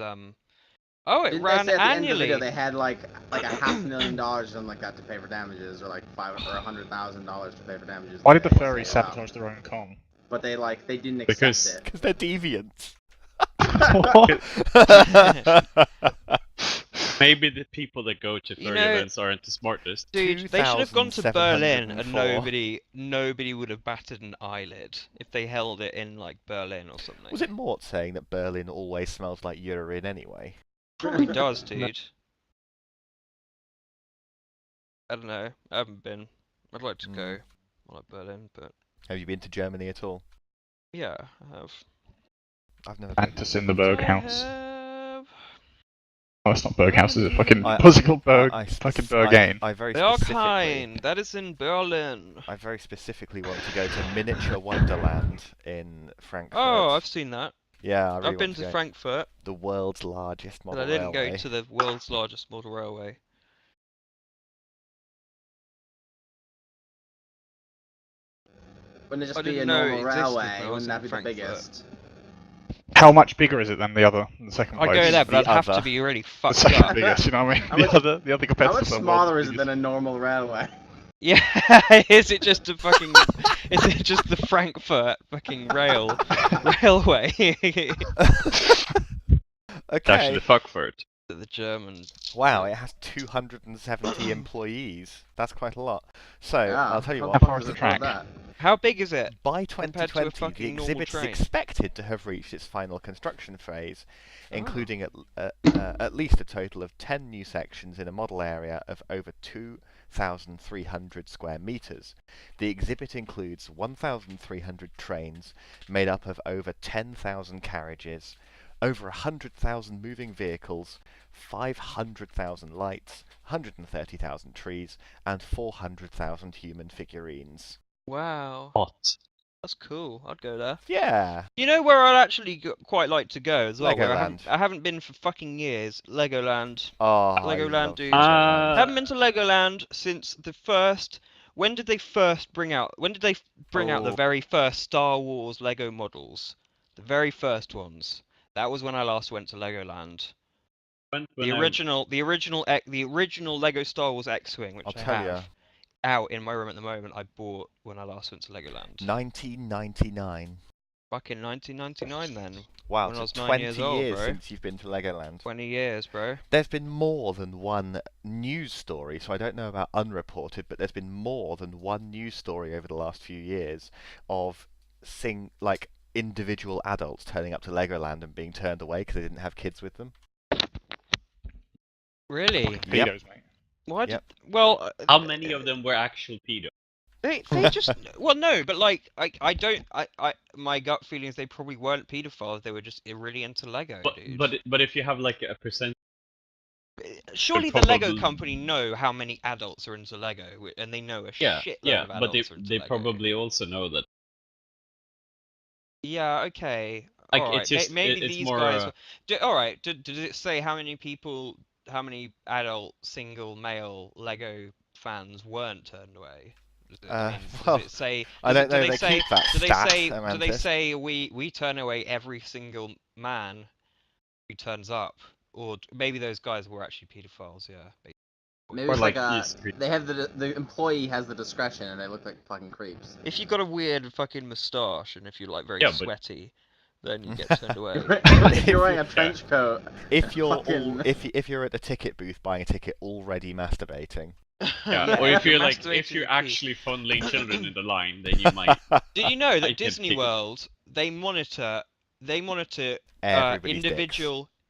S1: Oh, it
S6: Didn't
S1: ran
S6: they say at the end of the
S1: annually.
S6: video they had like $500,000 or something like that to pay for damages, or like $100,000 to pay for damages?
S5: Why did the
S6: They
S5: furries
S6: say about-
S5: sabotage their own con?
S6: But they didn't accept
S4: Because-
S6: it.
S3: Because they're deviants.
S4: Maybe the people that go to
S1: You
S4: furry
S1: know-
S4: events aren't the smartest.
S1: Dude, they should have gone to Berlin and
S3: 2,704.
S1: nobody would have batted an eyelid if they held it in like Berlin or something.
S3: Was it Mort saying that Berlin always smells like urine anyway?
S1: Probably does, dude. I don't know. I haven't been. I'd like to go. I like Berlin, but
S3: Have you been to Germany at all?
S1: yeah, I have.
S3: I've never been.
S5: Amantus in the Berghaus.
S1: I have.
S5: Oh, it's not Berghaus, it's a fucking.
S3: I-
S5: What's it called?
S3: I
S5: Fucking
S3: spec-
S5: Berghain.
S3: I very
S1: They are
S3: specifically.
S1: kind. That is in Berlin.
S3: I very specifically want to go to Miniature Wonderland in Frankfurt.
S1: Oh, I've seen that.
S3: Yeah, I really
S1: I've been
S3: want
S1: to
S3: go.
S1: Frankfurt,
S3: The world's largest
S1: but
S3: model
S1: I didn't
S3: railway.
S1: go to the world's largest model railway.
S6: Wouldn't it
S1: I
S6: just be a
S1: didn't know it
S6: normal
S1: existed
S6: railway?
S1: when I was
S6: Wouldn't that
S1: in
S6: be the
S1: Frankfurt.
S6: biggest?
S5: How much bigger is it than the second
S1: I'd
S5: place?
S1: go there, but
S3: The
S1: I'd have
S3: other.
S1: to be really
S5: The
S1: fucked
S5: second
S1: up.
S5: biggest, you know what I mean?
S6: How
S5: The
S6: much-
S5: other
S6: How
S5: competitors
S6: much
S5: are
S6: smaller is it
S5: biggest.
S6: than a normal railway?
S1: Yeah, is it just a fucking? Is it just the Frankfurt fucking railway?
S4: It's actually
S3: Okay.
S4: the Frankfurt.
S1: The German.
S3: Wow, it has 270 employees. That's quite a lot. So,
S6: Yeah,
S3: I'll tell you
S6: how
S3: what.
S6: the
S5: far
S6: fuck
S5: is the
S6: does it afford
S5: track?
S6: that?
S1: How big is it?
S3: By
S1: compared to a
S3: 2020, the
S1: fucking normal
S3: exhibit is
S1: train?
S3: expected to have reached its final construction phase,
S1: Oh.
S3: including at least a total of 10 new sections in a model area of over 2,300 square meters. The exhibit includes 1,300 trains made up of over 10,000 carriages, over 100,000 moving vehicles, 500,000 lights, 130,000 trees, and 400,000 human figurines.
S1: Wow,
S4: Hot.
S1: that's cool. I'd go there.
S3: Yeah.
S1: You know where I'd actually quite like to go as well? Where
S3: Legoland.
S1: I haven't been for fucking years. Legoland.
S3: Oh, I
S1: Legoland,
S3: love
S1: dude.
S4: Uh,
S1: Haven't been to Legoland since the first. When did they first bring out? When did they bring out the
S3: Oh.
S1: very first Star Wars Lego models? The very first ones. That was when I last went to Legoland. The original Lego Star Wars X-wing, which
S3: I'll
S1: I
S3: tell
S1: have,
S3: ya.
S1: out in my room at the moment. I bought when I last went to Legoland.
S3: 1999.
S1: Fucking 1999 then.
S3: Wow,
S1: When I
S3: so
S1: was 9
S3: 20
S1: years old, bro.
S3: since you've been to Legoland.
S1: 20 years, bro.
S3: There's been more than one news story, so I don't know about unreported, but there's been more than one news story over the last few years of individual adults turning up to Legoland and being turned away because they didn't have kids with them.
S1: Really?
S3: Yep.
S5: Pedos, mate.
S1: Why did?
S3: Yep.
S1: Well,
S4: How many of them were actual pedos?
S1: they just well no, but like I don't my gut feeling is they probably weren't pedophiles. They were just really into Lego, dude.
S4: But if you have like a percent,
S1: Surely the
S4: probably-
S1: Lego company know how many adults are into Lego, and they know a
S4: yeah,
S1: shitload
S4: yeah,
S1: of
S4: but
S1: adults are into
S4: they
S1: Lego.
S4: probably also know that.
S1: Yeah, okay.
S4: Like,
S1: Alright,
S4: it's just-
S1: maybe
S4: it's
S1: these
S4: more,
S1: guys. Alright, did it say how many people, how many adult single male Lego fans weren't turned away?
S3: Well,
S1: Does it say?
S3: I
S1: does
S3: don't
S1: it-
S3: know.
S1: do
S3: They keep that
S1: do they
S3: stat,
S1: say? Do they
S3: Amantus.
S1: say we turn away every single man who turns up, or maybe those guys were actually pedophiles? Yeah.
S6: Maybe
S5: Or
S6: it's
S5: like
S6: they have the employee has the discretion and they look like fucking creeps.
S1: If you got a weird fucking moustache and if you're like very
S4: Yeah, but-
S1: sweaty, then you get turned away.
S6: If you're wearing a trench coat.
S3: If you're
S6: fucking-
S3: if you're at the ticket booth buying a ticket already masturbating.
S4: Yeah, or if you're like,
S1: masturbating
S4: if you're
S1: the key.
S4: actually funneling children in the line, then you might.
S1: Did you know
S4: I
S1: that
S4: can
S1: Disney
S4: pick it.
S1: World they monitor
S3: Everybody's dicks.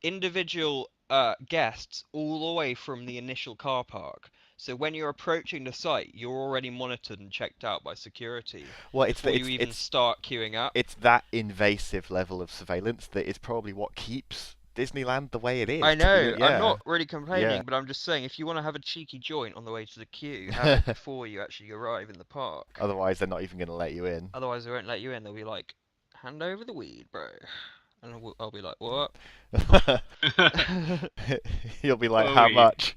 S1: individual guests all the way from the initial car park. So when you're approaching the site, you're already monitored and checked out by security
S3: Well, it's
S1: before you even start queuing up.
S3: it's that invasive level of surveillance that is probably what keeps Disneyland the way it is.
S1: I know.
S3: Yeah.
S1: I'm not really complaining,
S3: Yeah.
S1: but I'm just saying if you want to have a cheeky joint on the way to the queue, have it before you actually arrive in the park.
S3: Otherwise, they're not even going to let you in.
S1: Otherwise, they won't let you in. They'll be like, "Hand over the weed, bro," and I'll be like, "What?"
S3: You'll be like,
S4: Oh,
S3: how
S4: yeah.
S3: much?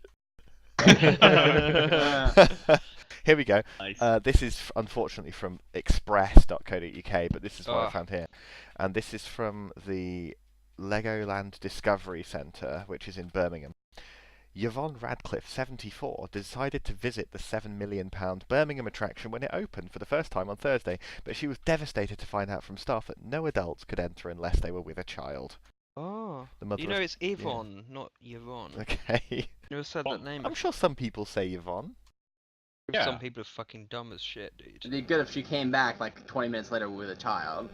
S3: Here we go.
S4: Nice.
S3: This is unfortunately from express.co.uk, but this is what I
S1: Ah.
S3: found here. And this is from the Legoland Discovery Centre, which is in Birmingham. Yvonne Radcliffe, 74, decided to visit the £7 million Birmingham attraction when it opened for the first time on Thursday, but she was devastated to find out from staff that no adults could enter unless they were with a child.
S1: Oh,
S3: The mother
S1: you
S3: of-
S1: know it's Yvonne, not Yvonne.
S3: Okay.
S1: You never said that name.
S3: I'm sure some people say Yvonne.
S4: Yeah.
S1: Some people are fucking dumb as shit, dude.
S6: It'd be good if she came back like 20 minutes later with a child.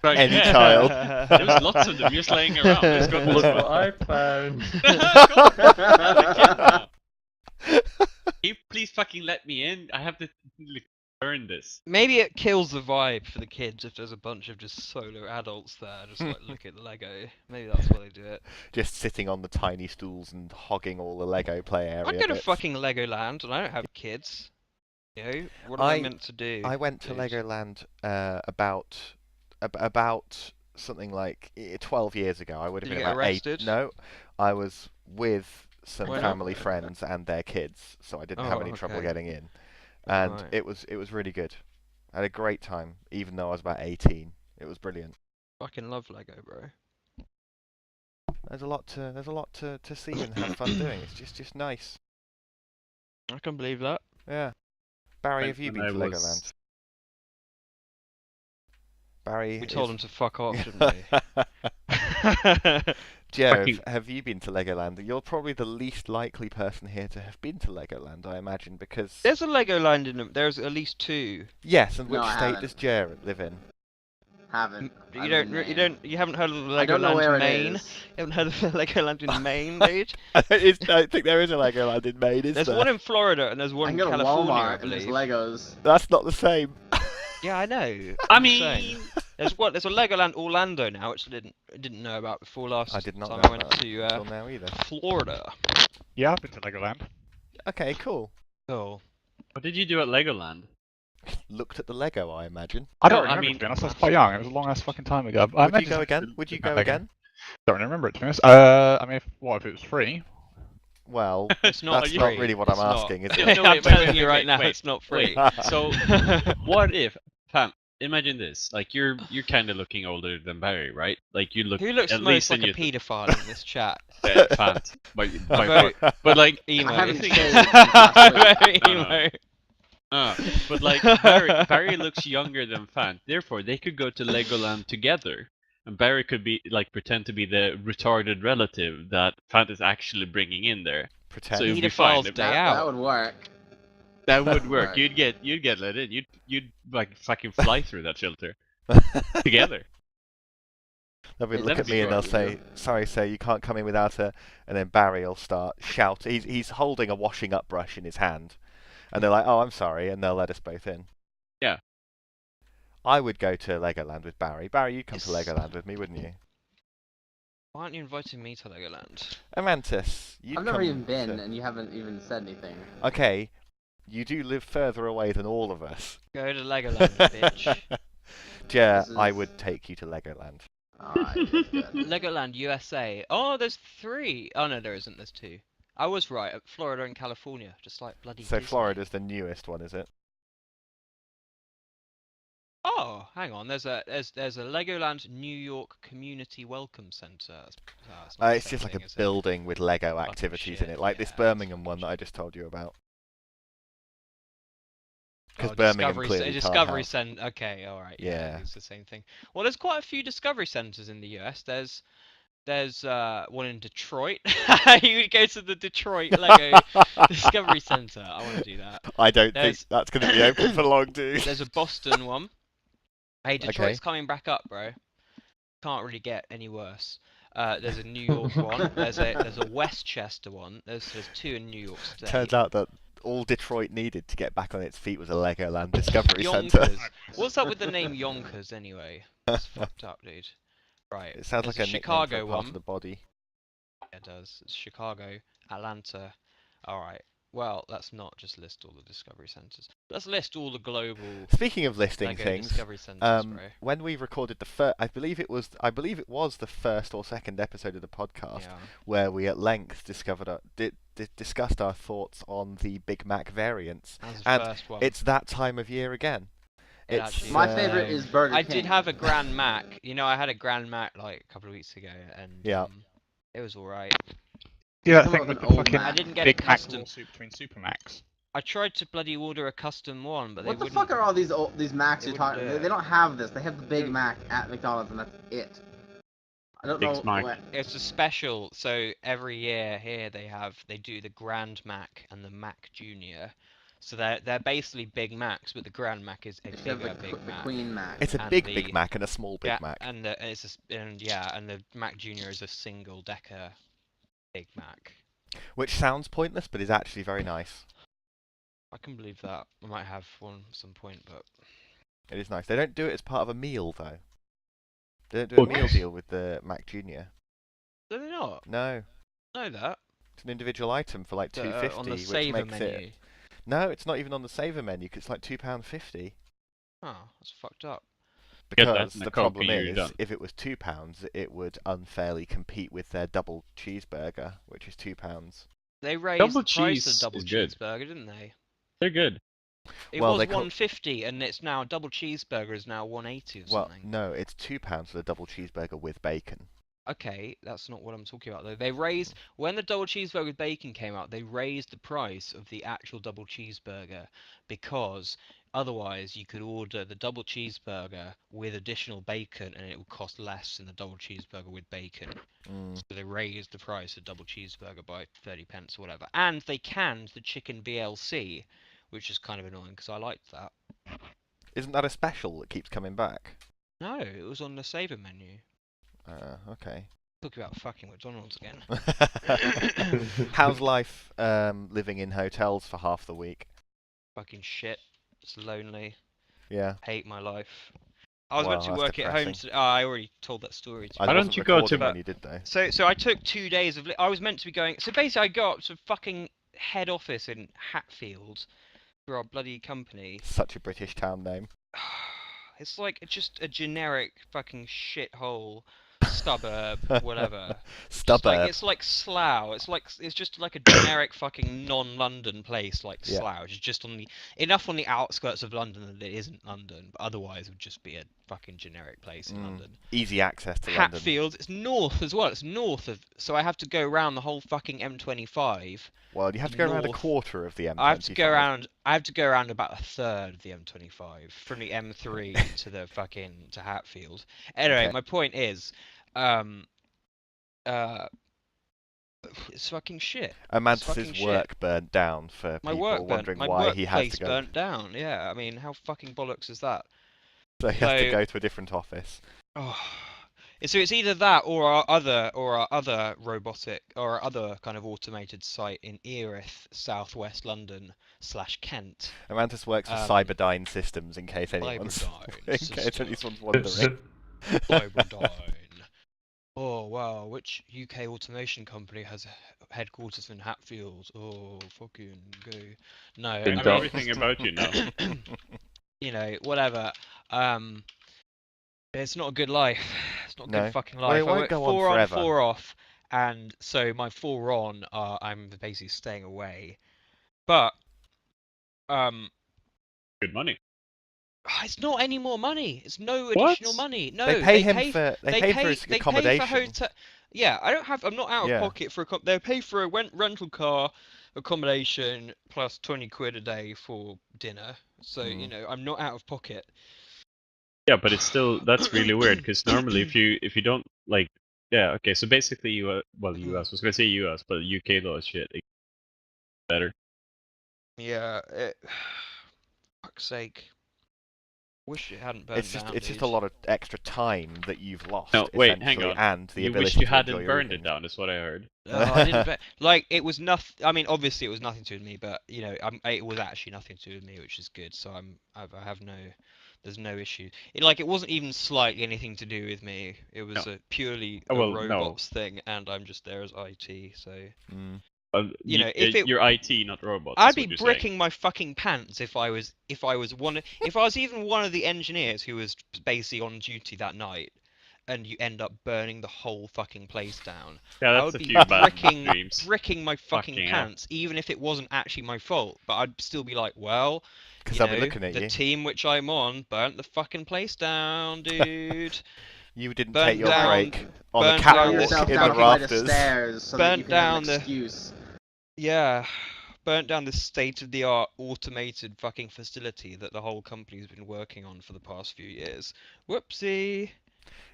S4: Right,
S3: Any
S4: yeah.
S3: child.
S4: There's lots of them just laying around. Just got
S2: Look
S4: this
S2: what
S4: one.
S2: I found.
S4: Can you please fucking let me in? I have to earn this.
S1: Maybe it kills the vibe for the kids if there's a bunch of just solo adults there, just like look at the Lego. Maybe that's why they do it.
S3: Just sitting on the tiny stools and hogging all the Lego play area.
S1: I go to
S3: bits.
S1: fucking Legoland and I don't have kids. You know, what am I meant to do?
S3: I went to
S1: dude?
S3: Legoland about something like 12 years ago. I would have
S1: Did
S3: been
S1: you get
S3: about 8.
S1: arrested?
S3: No, I was with some
S1: Why not?
S3: family friends and their kids, so I didn't have
S1: Oh,
S3: any trouble
S1: okay.
S3: getting in. And
S1: Right.
S3: it was really good. I had a great time, even though I was about 18. It was brilliant.
S1: Fucking love Lego, bro.
S3: There's a lot to see and have fun doing. It's just nice.
S1: I can believe that.
S3: Yeah. Barrie,
S4: When-
S3: have you
S4: when
S3: been to
S4: I
S3: Legoland?
S4: was-
S3: Barrie,
S1: We told him
S3: is-
S1: to fuck off, didn't we?
S3: Joe,
S4: Fucking-
S3: have you been to Legoland? You're probably the least likely person here to have been to Legoland, I imagine, because...
S1: There's a Legoland in them. There's at least 2.
S3: Yes, and which
S6: No, I
S3: state
S6: haven't.
S3: does Jher live in?
S6: Haven't.
S1: You you haven't heard of the
S6: I don't know where
S1: Legoland
S6: it
S1: Maine?
S6: is.
S1: You haven't heard of the Legoland in Maine, dude?
S3: I don't think there is a Legoland in Maine, is
S1: There's
S3: there?
S1: one in Florida and there's
S6: I
S1: one
S6: can
S1: in
S6: go to
S1: California, I
S6: Walmart and there's
S1: believe.
S6: Legos.
S3: That's not the same.
S1: Yeah, I know.
S4: I
S1: I'm just saying.
S4: mean,
S1: There's a Legoland Orlando now, which I didn't know about before last
S3: I did not
S1: time
S3: know
S1: I went
S3: that
S1: to
S3: until now either.
S1: Florida.
S5: Yeah, I've been to Legoland.
S3: Okay, cool.
S1: Oh.
S4: what did you do at Legoland?
S3: Looked at the Lego, I imagine.
S5: I don't
S4: No, I
S5: remember,
S4: mean-
S5: to be honest. I was quite young. It was a long ass fucking time ago. I
S3: Would you
S5: imagine
S3: go
S5: it's
S3: again? Would you go
S5: Lego.
S3: again?
S5: Don't remember it, to be honest. I mean, if it was free?
S3: Well,
S1: It's not
S3: that's
S1: free.
S3: not really what
S1: It's
S3: I'm
S1: not.
S3: asking, is
S4: No,
S3: it?
S4: no,
S1: I'm
S4: wait,
S1: telling
S4: wait,
S1: you
S4: wait,
S1: right now,
S4: wait,
S1: it's not
S4: wait.
S1: free.
S4: So, what if, Pam? Imagine this. Like you're kind of looking older than Barrie, right? Like you look
S1: Who looks
S4: at
S1: most
S4: least
S1: like
S4: in
S1: a
S4: your
S1: paedophile in this chat?
S4: Fant. By
S1: Very
S4: far. But like,
S1: emo.
S6: I haven't
S4: think-
S6: shaved since last week.
S1: Very
S4: No, no.
S1: emo.
S4: But like Barrie looks younger than Fant, therefore they could go to Legoland together, and Barrie could be like pretend to be the retarded relative that Fant is actually bringing in there.
S3: Pretend.
S4: So it would be fine.
S1: Pedophile's day
S6: That
S1: out.
S6: would work.
S4: That would work.
S6: Right.
S4: You'd get let in. You'd like fucking fly through that shelter together.
S3: They'll be
S4: Is
S3: look
S4: that
S3: at me and they'll
S6: secret?
S3: say, "Sorry, sir, you can't come in without a." And then Barry will start shout. He's holding a washing up brush in his hand, and they're like, "Oh, I'm sorry," and they'll let us both in.
S4: Yeah.
S3: I would go to Legoland with Barry. Barry, you'd come to
S1: Yes.
S3: Legoland with me, wouldn't you?
S1: Why aren't you inviting me to Legoland?
S3: Amantus, you'd
S6: I've never
S3: come
S6: even been,
S3: to-
S6: and you haven't even said anything.
S3: Okay, you do live further away than all of us.
S1: Go to Legoland, bitch.
S3: Jher,
S6: This
S3: I
S6: is-
S3: would take you to Legoland.
S6: Alright, that's good.
S1: Legoland, USA. Oh, there's 3. Oh no, there isn't. There's 2. I was right. Florida and California, just like bloody.
S3: So
S1: Disney.
S3: Florida's the newest one, is it?
S1: Oh, hang on. There's a Legoland New York Community Welcome Center. It's not the
S3: It's
S1: same
S3: just like
S1: thing,
S3: a
S1: is it?
S3: building with Lego
S1: Fucking
S3: activities in
S1: shit,
S3: it, like this
S1: yeah,
S3: Birmingham
S1: it's
S3: one that I
S1: fucking
S3: just told you about.
S1: Oh,
S3: Because Birmingham
S1: Discovery,
S3: clearly can't
S1: Discovery
S3: have.
S1: Center. Okay, all right.
S3: Yeah.
S1: It's the same thing. Well, there's quite a few Discovery Centers in the US. There's one in Detroit. You would go to the Detroit Lego Discovery Center. I want to do that.
S3: I don't think
S1: There's-
S3: that's going to be open for long, dude.
S1: There's a Boston one. Hey,
S3: Okay.
S1: Detroit's coming back up, bro. Can't really get any worse. There's a New York one. There's a Westchester one. There's 2 in New York State.
S3: Turns out that all Detroit needed to get back on its feet was a Legoland Discovery Center.
S1: Yonkers. What's up with the name Yonkers anyway? It's fucked up, dude. Right.
S3: It sounds
S1: there's
S3: like a nickname for
S1: Chicago
S3: a part
S1: one.
S3: of the body.
S1: It does. It's Chicago, Atlanta. All right. Well, let's not just list all the Discovery Centers. Let's list all the global
S3: Speaking of listing
S1: Lego
S3: things,
S1: Discovery Centers, bro.
S3: when we recorded the first, I believe it was the first or second episode of the podcast
S1: Yeah.
S3: where we at length discussed our thoughts on the Big Mac variants.
S1: That was the
S3: And
S1: first one.
S3: It's that time of year again.
S1: It
S3: It's
S1: actually
S6: My
S1: is.
S6: favorite is Burger
S1: I
S6: King.
S1: did have a Grand Mac. You know, I had a Grand Mac like a couple of weeks ago, and
S3: Yeah.
S1: it was alright.
S5: Yeah, that
S6: Come
S5: thing
S6: up
S5: with
S6: with
S5: the
S6: an old
S5: fucking
S6: Mac.
S1: I didn't get
S5: Big
S1: it
S5: Mac
S1: custom.
S5: lawsuit between Supermax.
S1: I tried to bloody order a custom one, but
S6: What
S1: they
S6: the
S1: wouldn't.
S6: fuck are all these Macs
S1: They
S6: you're
S1: wouldn't
S6: talking?
S1: do it.
S6: They don't have this. They have the Big
S1: They-
S6: Mac at McDonald's, and that's it. I don't
S4: Big
S6: know
S4: Mac.
S6: what.
S1: It's a special, so every year here they do the Grand Mac and the Mac Junior. So they're basically Big Macs, but the Grand Mac is a
S6: They have
S1: bigger
S6: the
S1: Big Mac.
S6: Queen Mac.
S3: It's a
S1: And
S3: big
S1: the-
S3: Big Mac and a small Big
S1: Yeah,
S3: Mac.
S1: and the Mac Junior is a single decker Big Mac.
S3: Which sounds pointless, but is actually very nice.
S1: I can believe that. I might have one at some point, but
S3: It is nice. They don't do it as part of a meal, though. They don't do a
S4: What?
S3: meal deal with the Mac Junior.
S1: do they not
S3: No.
S1: know that?
S3: It's an individual item for like
S1: That,
S3: £2.50,
S1: on the
S3: which
S1: saver
S3: makes
S1: menu.
S3: it. No, it's not even on the saver menu. 'Cause it's like £2.50.
S1: Oh, that's fucked up.
S4: Get that
S3: Because
S4: in a
S3: the
S4: Coke
S3: problem
S4: and you're
S3: is,
S4: done.
S3: if it was £2, it would unfairly compete with their double cheeseburger, which is £2.
S1: They raised
S4: Double
S1: the price
S4: cheese
S1: of double
S4: is good.
S1: cheeseburger, didn't they?
S4: They're good.
S1: It
S3: Well,
S1: was
S3: they call-
S1: 150, and it's now double cheeseburger is now 180 or
S3: Well,
S1: something.
S3: no, it's £2 for the double cheeseburger with bacon.
S1: Okay, that's not what I'm talking about though. They raised when the double cheeseburger with bacon came out. They raised the price of the actual double cheeseburger because otherwise you could order the double cheeseburger with additional bacon and it would cost less than the double cheeseburger with bacon.
S3: Mm.
S1: So they raised the price of double cheeseburger by 30 pence or whatever. And they canned the chicken BLC, which is kind of annoying because I liked that.
S3: Isn't that a special that keeps coming back?
S1: No, it was on the saver menu.
S3: Okay.
S1: Talk about fucking McDonald's again.
S3: How's life living in hotels for half the week?
S1: Fucking shit. It's lonely.
S3: Yeah.
S1: Hate my life. I was meant to
S3: Well,
S1: work
S3: that's
S1: at home
S3: depressing.
S1: today. Oh, I already told that story to you.
S4: Why don't
S3: wasn't
S4: you go to-
S3: recording when you did though.
S1: So I took 2 days of. I was meant to be going. So basically, I got up to fucking head office in Hatfield for our bloody company.
S3: Such a British town name.
S1: It's like just a generic fucking shithole suburb, whatever. Just
S3: Stubborb.
S1: like, it's like Slough. It's just like a generic fucking non-London place like
S3: Yeah.
S1: Slough. It's just enough on the outskirts of London that it isn't London, but otherwise it would just be a fucking generic place in London.
S3: Easy access to London.
S1: Hatfield, it's north as well. It's north of, so I have to go around the whole fucking M25.
S3: Well, you have to go around a
S1: north.
S3: quarter of the M25.
S1: I have to go around about a third of the M25 from the M3 to the fucking to Hatfield. Anyway,
S3: Okay.
S1: my point is, it's fucking shit.
S3: Amantus's work burned down for
S1: My
S3: people
S1: work
S3: wondering
S1: my
S3: why he has
S1: workplace
S3: to go.
S1: burnt down. Yeah, I mean, how fucking bollocks is that?
S3: So he has to
S1: So-
S3: go to a different office.
S1: Oh. So it's either that or our other robotic or our other kind of automated site in Erith, southwest London / Kent.
S3: Amantus works for Cyberdyne Systems, in case anyone's wondering.
S1: Cyberdyne. Oh wow, which UK automation company has headquarters in Hatfield? Oh, fucking go. No, I
S4: They
S1: mean,
S4: know everything about you now.
S1: you know, whatever. It's not a good life. It's not a
S3: No.
S1: good fucking
S3: Well,
S1: life.
S3: it
S1: I
S3: won't
S1: work
S3: go on
S1: 4 on,
S3: forever.
S1: 4 off, and so my 4 on, I'm basically staying away. But,
S4: Good money.
S1: it's not any more money. It's no
S4: What?
S1: additional money. No,
S3: They pay him for
S1: they pay
S3: his
S1: they
S3: accommodation.
S1: pay for hotel. Yeah, I'm not out of
S3: Yeah.
S1: pocket for they pay for a rental car, accommodation plus 20 quid a day for dinner. So you know, I'm not out of pocket.
S4: Yeah, but it's still that's really weird because normally if you don't like okay, so basically US I was gonna say US, but UK law is shit. It's better.
S1: Yeah, fuck's sake. Wish it hadn't burned
S3: It's just
S1: down.
S3: it's just a
S1: dude.
S3: lot of extra time that you've lost.
S4: No, wait, hang
S3: essentially,
S4: on.
S3: And the
S4: You
S3: ability
S4: wish you
S3: to enjoy
S4: hadn't
S3: your
S4: burned it
S3: evening.
S4: down, is what I heard.
S1: I didn't like it was nothing. I mean, obviously it was nothing to do with me, but you know, it was actually nothing to do with me, which is good. So I have no, there's no issue. It wasn't even slightly anything to do with me. It was
S4: No.
S1: a purely
S4: Oh,
S1: a
S4: well, no.
S1: robots thing, and I'm just there as IT. So
S4: You
S1: know, if it-
S4: you're IT, not robots.
S1: I'd
S4: is
S1: be
S4: what you're
S1: bricking my fucking pants if I was even one of the engineers who was basically on duty that night, and you end up burning the whole fucking place down.
S4: saying. Yeah,
S1: I
S4: that's
S1: would
S4: a
S1: be
S4: few bad dreams.
S1: bricking my fucking
S4: Fucking hell.
S1: pants, even if it wasn't actually my fault. But I'd still be like, well,
S3: Because
S1: you
S3: they'll
S1: know,
S3: be looking at
S1: the
S3: you.
S1: team which I'm on burnt the fucking place down, dude.
S3: You didn't
S1: Burnt
S3: take your
S1: down-
S3: break on the
S1: burnt
S6: Throw
S1: down
S3: catwalk
S6: yourself
S3: in
S6: down
S3: the
S6: a flight of
S3: rafters.
S6: stairs so that you
S1: Burnt
S6: can have
S1: down
S6: an
S1: the-
S6: excuse.
S1: Yeah, burnt down this state-of-the-art automated fucking facility that the whole company's been working on for the past few years. Whoopsie.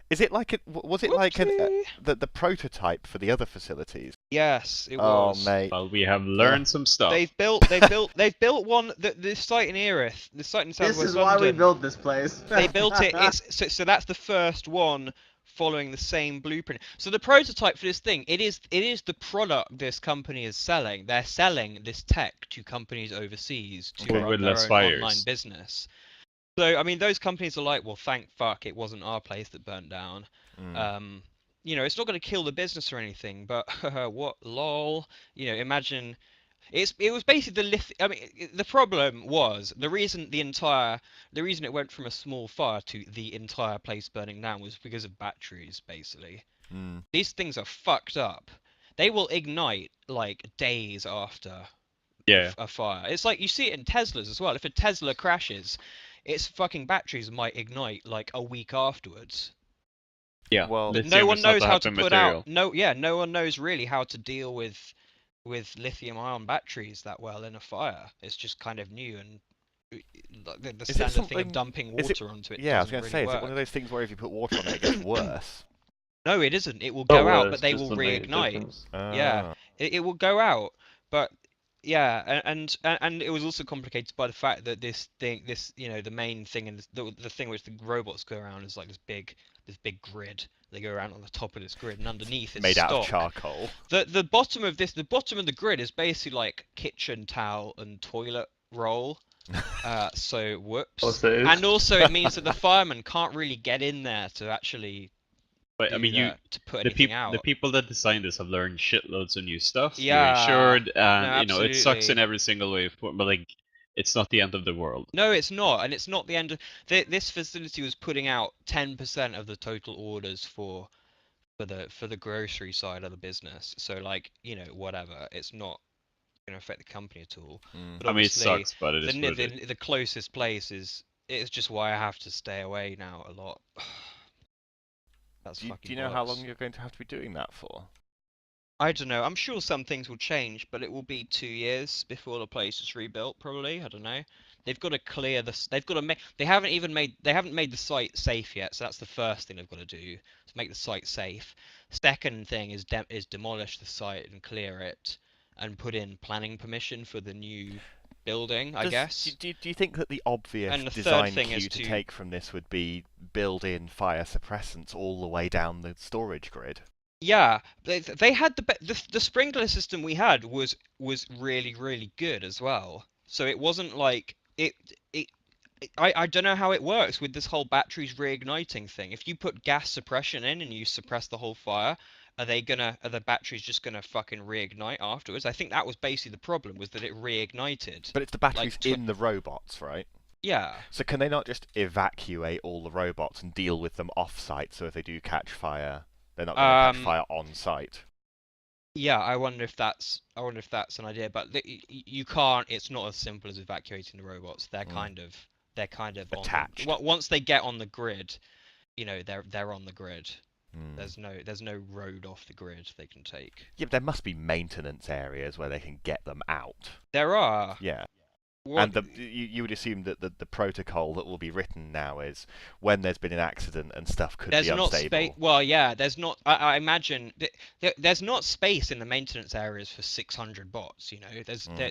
S3: Is it like was it like
S1: Whoopsie.
S3: the prototype for the other facilities?
S1: Yes, it
S3: Oh
S1: was.
S3: mate,
S4: Well, we have learned some stuff.
S1: They've built one. This site in Erith, the site in
S6: This
S1: Southwest
S6: is why
S1: London.
S6: we built this place.
S1: They built it. So that's the first one following the same blueprint. So the prototype for this thing, it is the product this company is selling. They're selling this tech to companies overseas to
S3: Okay.
S1: run
S4: With
S1: their
S4: less
S1: own
S4: fires.
S1: online business. So I mean, those companies are like, well, thank fuck, it wasn't our place that burnt down. You know, it's not going to kill the business or anything, but what lol? You know, imagine. It was basically I mean, the problem was the reason it went from a small fire to the entire place burning down was because of batteries, basically. These things are fucked up. They will ignite like days after
S4: Yeah.
S1: a fire. It's like you see it in Teslas as well. If a Tesla crashes, its fucking batteries might ignite like a week afterwards.
S4: Yeah.
S3: Well,
S1: No
S4: lithium
S1: one
S4: is not
S1: knows
S4: a
S1: how to
S4: happy
S1: put
S4: material.
S1: out no one knows really how to deal with lithium-ion batteries that well in a fire. It's just kind of new, and the
S3: it
S1: standard thing
S3: something-
S1: of dumping
S3: is it-
S1: water onto it
S3: Yeah, I was
S1: doesn't
S3: going to
S1: really
S3: say, is
S1: work.
S3: it one of those things where if you put water on it, it gets worse?
S1: No, it isn't. It will
S2: Oh,
S1: go out,
S2: it's
S1: but they
S2: just
S1: will
S2: a major
S1: reignite.
S2: difference.
S1: Yeah. It will go out, but yeah, and it was also complicated by the fact that this you know, the main thing and the thing which the robots go around is like this big grid. They go around on the top of this grid, and underneath it's
S3: Made out of
S1: stock.
S3: charcoal.
S1: The bottom of the grid is basically like kitchen towel and toilet roll. So whoops.
S2: Of course it is.
S1: And also it means that the firemen can't really get in there to actually
S4: But I
S1: do
S4: mean,
S1: that, to put
S4: the
S1: anything out.
S4: the people that designed this have learned shitloads of new stuff.
S1: Yeah.
S4: You're insured, and
S1: No,
S4: you know it sucks in
S1: absolutely.
S4: every single way. But like, it's not the end of the world.
S1: No, it's not, and it's not the end of this facility was putting out 10% of the total orders for the grocery side of the business. So like, you know, whatever, it's not going to affect the company at all. But
S4: I mean, it
S1: obviously,
S4: sucks, but it is what it is.
S1: the closest place is it's just why I have to stay away now a lot. That's
S3: Do
S1: fucking
S3: you know how
S1: bollocks.
S3: long you're going to have to be doing that for?
S1: I don't know. I'm sure some things will change, but it will be 2 years before the place is rebuilt. Probably. I don't know. They've got to clear this. They've got to make. They haven't even made. They haven't made the site safe yet. So that's the first thing they've got to do to make the site safe. Second thing is demolish the site and clear it, and put in planning permission for the new building. I guess.
S3: Do you think that the obvious
S1: And the third
S3: design
S1: thing is
S3: cue to
S1: to-
S3: take from this would be build in fire suppressants all the way down the storage grid?
S1: Yeah, they had the sprinkler system we had was really good as well. So it wasn't like I don't know how it works with this whole batteries reigniting thing. If you put gas suppression in and you suppress the whole fire, are the batteries just gonna fucking reignite afterwards? I think that was basically the problem, was that it reignited.
S3: But it's the batteries
S1: Like,
S3: in the robots, right?
S1: Yeah.
S3: So can they not just evacuate all the robots and deal with them off-site, so if they do catch fire, they're not going to catch fire on-site?
S1: Yeah, I wonder if that's an idea, but you can't. It's not as simple as evacuating the robots. They're kind of
S3: Attached.
S1: Once they get on the grid, they're on the grid.
S3: Hmm.
S1: There's no road off the grid they can take.
S3: Yeah, but there must be maintenance areas where they can get them out.
S1: There are.
S3: Yeah.
S1: What,
S3: And you would assume that the protocol that will be written now is when there's been an accident and stuff could
S1: there's
S3: be
S1: not
S3: unstable.
S1: space. Well, yeah, there's not. I imagine there's not space in the maintenance areas for 600 bots.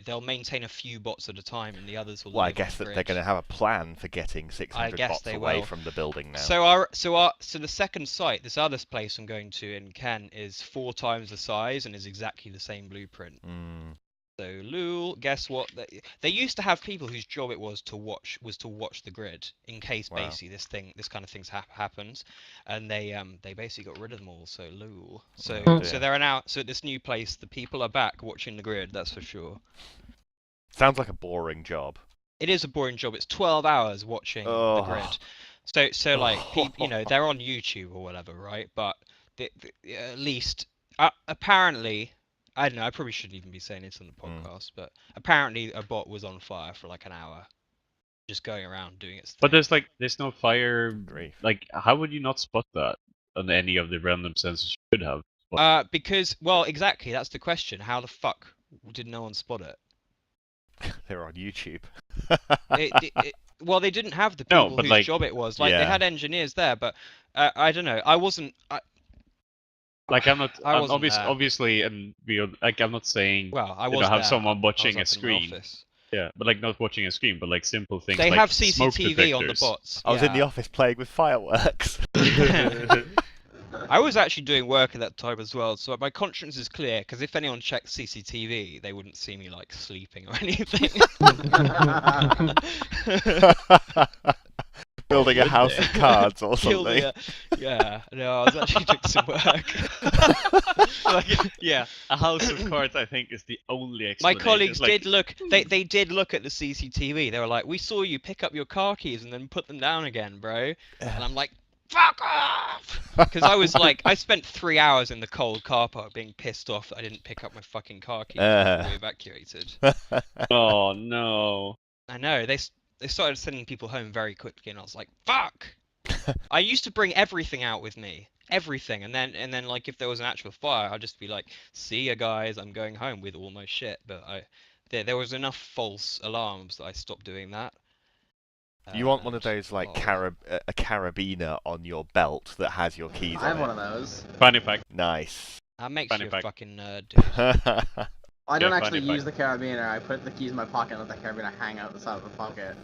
S1: They'll maintain a few bots at a time, and the others will.
S3: Well, I
S1: live on
S3: guess
S1: the
S3: that they're
S1: grid.
S3: going to have a plan for getting 600
S1: guess
S3: bots
S1: they
S3: away
S1: will.
S3: from the building now.
S1: So the second site, this other place I'm going to in Kent, is 4 times the size and is exactly the same blueprint.
S3: Mm.
S1: So Lul, guess what? They used to have people whose job it was to watch the grid in case
S3: Wow.
S1: basically this kind of things happens, and they basically got rid of them all. So Lul. So
S3: Oh,
S1: so
S3: dear.
S1: they're now so at this new place the people are back watching the grid. That's for sure.
S3: Sounds like a boring job.
S1: It is a boring job. It's 12 hours watching the
S3: Oh.
S1: grid. So like they're on YouTube or whatever, right? But at least apparently. I don't know, I probably shouldn't even be saying this on the podcast, but apparently a bot was on fire for like an hour. Just going around doing its thing.
S4: But there's no fire.
S3: Grief.
S4: Like, how would you not spot that on any of the random sensors you could have?
S1: Because, well, exactly, that's the question. How the fuck did no one spot it?
S3: They're on YouTube.
S1: Well, they didn't have the
S4: No,
S1: people
S4: but
S1: whose
S4: like-
S1: job it was. Like, they
S3: Yeah.
S1: had engineers there, but I don't know. I wasn't.
S4: Like, I'm not.
S1: I wasn't there.
S4: Obviously, and I'm not saying
S1: Well, I
S4: you
S1: was
S4: know, have
S1: there.
S4: someone
S1: I was
S4: watching
S1: up
S4: a
S1: in the
S4: screen.
S1: office.
S4: Yeah, but like not watching a screen, but like simple things.
S1: They
S4: like
S1: have
S4: smoke
S1: CCTV on the
S4: detectors.
S1: bots.
S3: I was in the
S1: yeah.
S3: office playing with fireworks.
S1: I was actually doing work at that time as well, so my conscience is clear, because if anyone checked CCTV, they wouldn't see me, like, sleeping or anything.
S3: Building a house of cards or
S1: Killed
S3: something.
S1: yeah, no, I was actually doing some work.
S4: Like, yeah, a house of cards. I think is the only
S1: My
S4: explanation.
S1: colleagues
S4: It's like,
S1: did look, they did look at the CCTV, they were like, we saw you pick up your car keys and then put them down again, bro. And I'm like, fuck off! Because I was like, I spent 3 hours in the cold car park being pissed off that I didn't pick up my fucking car keys before we evacuated.
S4: oh no.
S1: I know, they started sending people home very quickly, and I was like, fuck! I used to bring everything out with me. Everything. And then like, if there was an actual fire, I'd just be like, see ya, guys, I'm going home with all my shit. But there was enough false alarms that I stopped doing that.
S3: You want one of those, like,
S1: lol.
S3: a carabiner on your belt that has your keys
S6: I have
S3: on
S6: one
S3: it.
S6: of those.
S4: Fanny pack.
S3: Nice.
S1: That makes
S4: Fanny
S1: you a
S4: pack.
S1: fucking nerd, dude.
S6: I don't
S4: Yeah,
S6: actually
S4: funny
S6: use the carabiner. I put the keys in my pocket and let the carabiner hang out the side of the pocket,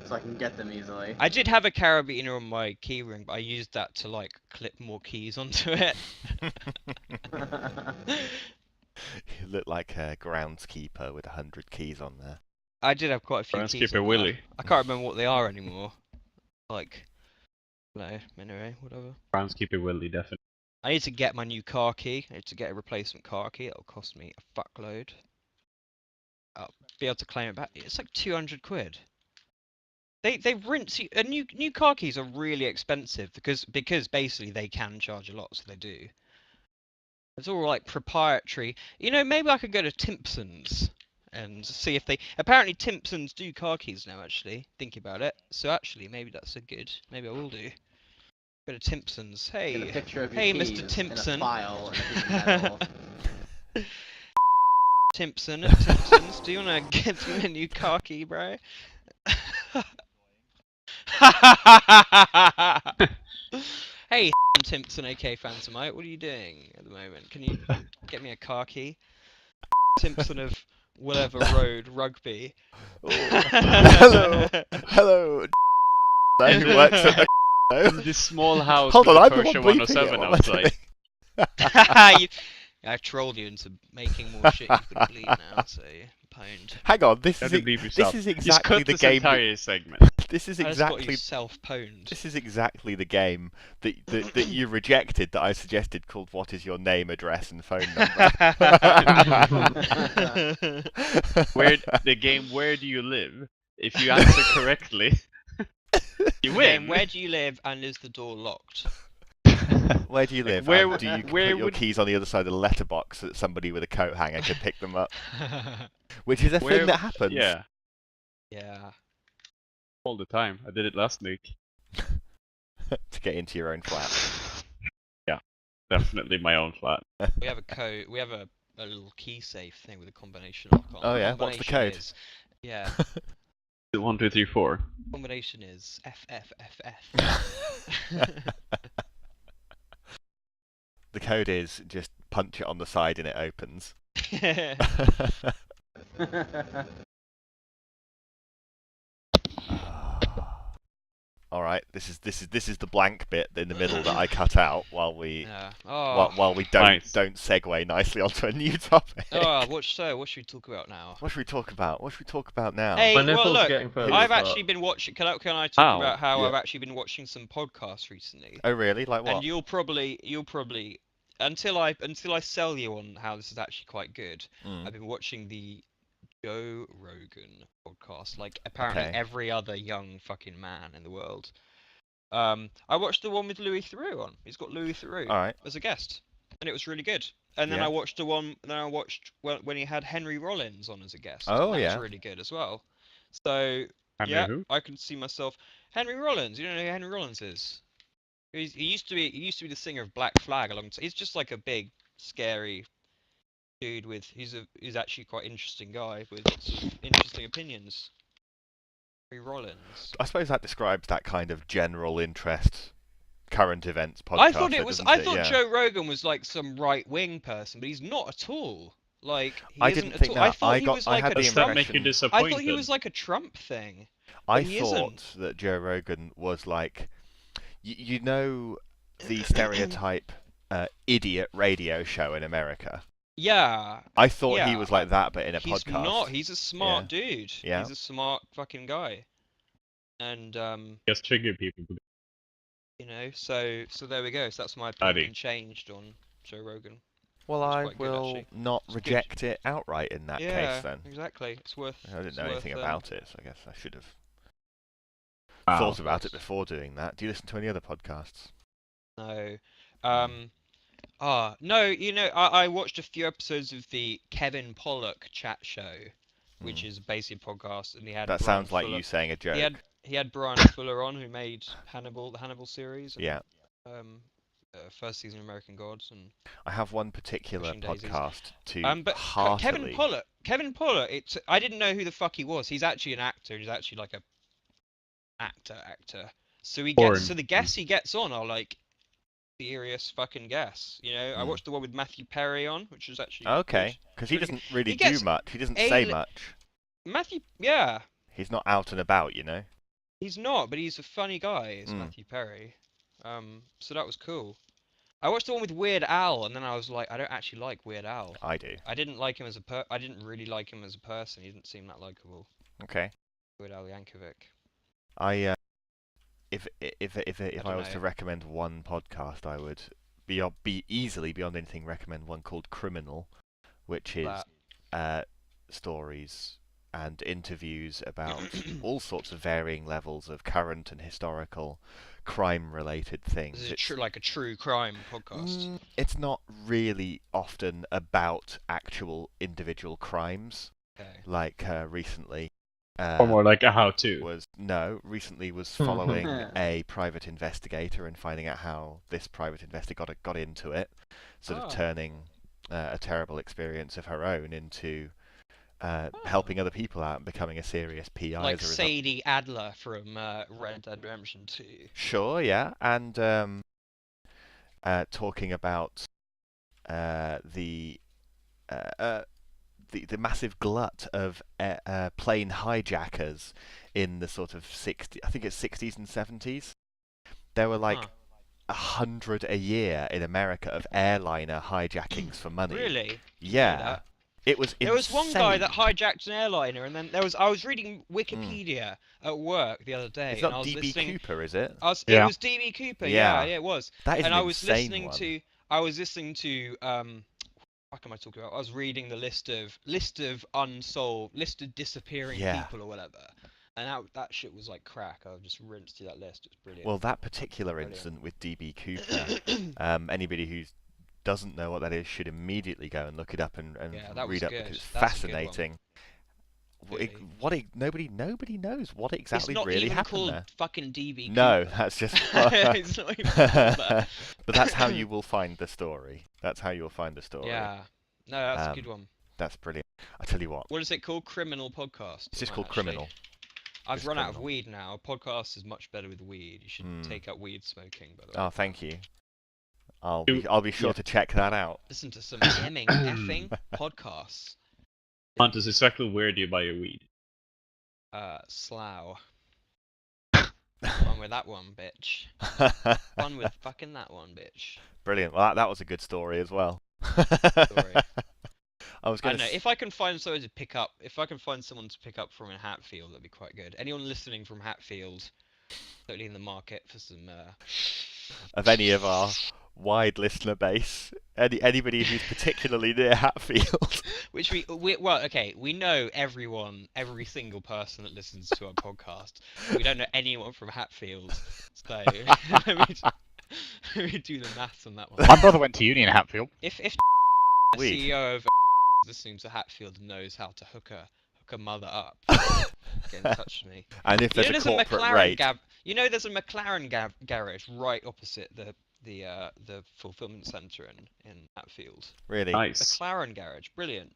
S6: so I can get them easily.
S1: I did have a carabiner on my keyring, but I used that to like clip more keys onto it.
S3: You look like a groundskeeper with 100 keys on there.
S1: I did have quite a few keys.
S4: Groundskeeper
S1: on
S4: Willy.
S1: that. I can't remember what they are anymore. Like, no, anyway, whatever.
S4: Groundskeeper Willy, definitely.
S1: I need to get my new car key. I need to get a replacement car key. It'll cost me a fuckload. I'll be able to claim it back. It's like 200 quid. They rinse you. New car keys are really expensive because basically they can charge a lot, so they do. It's all like proprietary. You know, maybe I could go to Timpson's and see if they. Apparently, Timpsons do car keys now. Actually, think about it. So actually, maybe that's a good. Maybe I will do. Go to Timpsons.
S6: Get a
S1: Hey,
S6: picture of your
S1: hey,
S6: keys
S1: Mr. Timpson.
S6: in a file and a piece of metal.
S1: Timpson at Timpsons, do you wanna give me a new car key, bro? Hey, Timpson, aka Phantomite, what are you doing at the moment? Can you get me a car key? Timpson of whatever road, rugby.
S3: Hello, hello. Who works at the
S4: In this small house
S3: Hold
S4: with
S3: on,
S4: a
S3: I'm the
S4: Porsche
S3: one bleeping it.
S4: 107
S3: What am I
S4: outside.
S1: I've trolled you into making more shit you've got to bleed now, so you're pwned.
S3: Hang on, this
S4: Have
S3: is
S4: to bleep
S3: this
S4: yourself.
S3: is
S4: Just
S3: exactly
S4: cut
S3: the
S4: this
S3: game.
S4: entire segment.
S3: This is
S1: I just got you
S3: exactly
S1: self-pwned.
S3: this is exactly the game that you rejected that I suggested called "What is your name, address, and phone number?"
S4: Where do you live? If you answer correctly, you win.
S1: Where do you live and is the door locked?
S3: Where do you live?
S4: Where
S3: And do you
S4: where
S3: put your
S4: would-
S3: keys on the other side of the letterbox so that somebody with a coat hanger can pick them up? Which is a
S4: Where-
S3: thing that happens.
S4: Yeah,
S1: Yeah.
S4: all the time. I did it last week.
S3: To get into your own flat.
S4: Definitely my own flat.
S1: We have a code. We have a little key safe thing with a combination lock on.
S3: Oh, yeah? What's the code?
S1: Yeah.
S4: 1, 2, 3, 4.
S1: Combination is FFFF.
S3: The code is just punch it on the side and it opens. All right, this is the blank bit in the middle that I cut out while we
S1: Yeah. Oh.
S3: while we
S4: Nice.
S3: don't segue nicely onto a new topic.
S1: Oh, what should we talk about now?
S3: What should we talk about? What should we talk about now?
S1: Hey,
S2: My
S1: well,
S2: nipples
S1: look,
S2: getting further
S1: I've
S2: apart.
S1: actually been watching. Can I talk
S4: Ow.
S1: about how
S3: Yeah.
S1: I've actually been watching some podcasts recently?
S3: Oh really? Like what?
S1: And you'll probably until I sell you on how this is actually quite good.
S3: Mm.
S1: I've been watching the Joe Rogan podcast, like apparently
S3: Okay.
S1: every other young fucking man in the world. I watched the one with Louis Theroux on. He's got Louis Theroux
S3: All right.
S1: as a guest, and it was really good. And then
S3: Yeah.
S1: I watched the one. Then I watched when he had Henry Rollins on as a guest.
S3: Oh,
S1: and that
S3: yeah.
S1: was really good as well. So
S4: Henry
S1: yeah,
S4: who?
S1: I can see myself. Henry Rollins. You don't know who Henry Rollins is? He used to be the singer of Black Flag. He's just like a big, scary dude with. He's actually quite interesting guy with lots of interesting opinions. Henry Rollins.
S3: I suppose that describes that kind of general interest, current events podcast.
S1: I thought it
S3: though,
S1: was.
S3: doesn't
S1: I
S3: it?
S1: thought
S3: Yeah.
S1: Joe Rogan was like some right wing person, but he's not at all. Like he
S3: I
S1: isn't
S3: didn't
S1: at
S3: think
S1: all.
S3: that.
S1: I thought
S3: I
S1: he
S3: got-
S1: was
S3: I
S1: like
S3: had
S1: a
S3: the
S4: Does that
S1: Trump.
S4: make you
S3: impression-
S4: disappointed?
S1: I thought he was like a Trump thing.
S3: I
S1: he
S3: thought
S1: isn't.
S3: that Joe Rogan was like, you know, the stereotype idiot radio show in America.
S1: Yeah.
S3: I thought he
S1: Yeah,
S3: was like that, but in a
S1: He's
S3: podcast.
S1: not. He's a smart dude.
S3: Yeah.
S1: He's a smart fucking guy. And
S4: Just trigger people.
S1: you know, so there we go. So that's my
S4: Howdy.
S1: opinion changed on Joe Rogan.
S3: Well,
S1: It's
S3: I
S1: quite good,
S3: will
S1: actually.
S3: not
S1: It's good.
S3: reject it outright in that
S1: Yeah,
S3: case then.
S1: exactly. It's worth.
S3: I didn't
S1: it's
S3: know anything
S1: worth,
S3: about it, so I guess I should have
S4: Wow.
S3: thought about it before doing that. Do you listen to any other podcasts?
S1: No. No, you know, I watched a few episodes of the Kevin Pollock chat show, which
S3: Mm.
S1: is basically a podcast, and he had
S3: That
S1: Brian
S3: sounds like
S1: Fuller.
S3: you saying a joke.
S1: He had Brian Fuller on, who made Hannibal, the Hannibal series. And,
S3: Yeah.
S1: first season of American Gods, and
S3: I have one particular
S1: Pushing Daisies.
S3: podcast to
S1: but
S3: heartily...
S1: Kevin Pollock. I didn't know who the fuck he was. He's actually an actor. He's actually like a actor. So the guests he gets on are like serious fucking guests. You know, I
S3: Mm.
S1: watched the one with Matthew Perry on, which was actually
S3: Okay,
S1: good.
S3: because he
S1: Really-
S3: doesn't really
S1: he gets
S3: do much. He doesn't
S1: a
S3: say
S1: li-
S3: much.
S1: Matthew, yeah,
S3: He's not out and about, you know?
S1: he's not, but he's a funny guy. Is
S3: Mm.
S1: Matthew Perry. So that was cool. I watched the one with Weird Al, and then I was like, I don't actually like Weird Al.
S3: I do.
S1: I didn't like him as I didn't really like him as a person. He didn't seem that likable.
S3: Okay.
S1: Weird Al Yankovic.
S3: I if
S1: don't
S3: I was
S1: know.
S3: to recommend one podcast, I would be easily beyond anything recommend one called Criminal, which is stories and interviews about all sorts of varying levels of current and historical crime-related things.
S1: This is like a true crime podcast.
S3: It's not really often about actual individual crimes.
S1: Okay.
S3: like recently.
S4: Or more like a how-to.
S3: Recently was following a private investigator and finding out how this private investigator got into it, sort of turning a terrible experience of her own into helping other people out and becoming a serious PI
S1: Like
S3: as a result.
S1: Sadie Adler from Red Dead Redemption 2.
S3: Sure, yeah, and talking about the massive glut of plane hijackers in the sort of 60s and 70s. There were like 100 a year in America of airliner hijackings for money.
S1: Really?
S3: Yeah. It was insane.
S1: There was one guy that hijacked an airliner, and then I was reading Wikipedia at work the other day.
S3: It's
S1: and
S3: not
S1: I was
S3: DB
S1: listening,
S3: Cooper, is it?
S1: It was DB Cooper.
S3: Yeah.
S1: Yeah, it was.
S3: That is
S1: and
S3: an
S1: I was
S3: insane
S1: listening
S3: one.
S1: to. I was listening to. What am I talking about? I was reading the list of disappearing people or whatever. And that shit was like crack. I just rinsed through that list. It's brilliant.
S3: Well, that particular incident with DB Cooper, anybody who doesn't know what that is should immediately go and look it up and read up because it's fascinating. Nobody knows what exactly really happened there.
S1: It's not even called fucking DB Cooper.
S3: No, that's just.
S1: It's not even called that.
S3: But that's how you will find the story. That's how you'll find the story.
S1: Yeah. No, that's a good one.
S3: That's brilliant. I tell you what.
S1: What is it called? Criminal podcast.
S3: It's just called Criminal.
S1: I've run out of weed now. A podcast is much better with weed. You should take up weed smoking, by the way.
S3: Oh, thank you. I'll be sure to check that out.
S1: Listen to some effing podcasts.
S4: Amantus, exactly where do you buy your weed?
S1: Slough. Fun with that one, bitch. Fun with fucking that one, bitch.
S3: Brilliant. Well, that was a good story as well.
S1: Story.
S3: I don't
S1: know, if I can find someone to pick up from in Hatfield, that'd be quite good. Anyone listening from Hatfield, totally in the market for some.
S3: Of any of our wide listener base, anybody who's particularly near Hatfield.
S1: Which we know every single person that listens to our podcast. We don't know anyone from Hatfield, so let me do the maths on that one.
S5: My brother went to uni in Hatfield.
S1: If the CEO of listening to Hatfield knows how to hook a mother up, get in touch with me.
S3: And if there's a corporate rate,
S1: there's a McLaren garage right opposite the fulfillment centre in Hatfield.
S3: Really?
S4: Nice.
S1: McLaren garage, brilliant.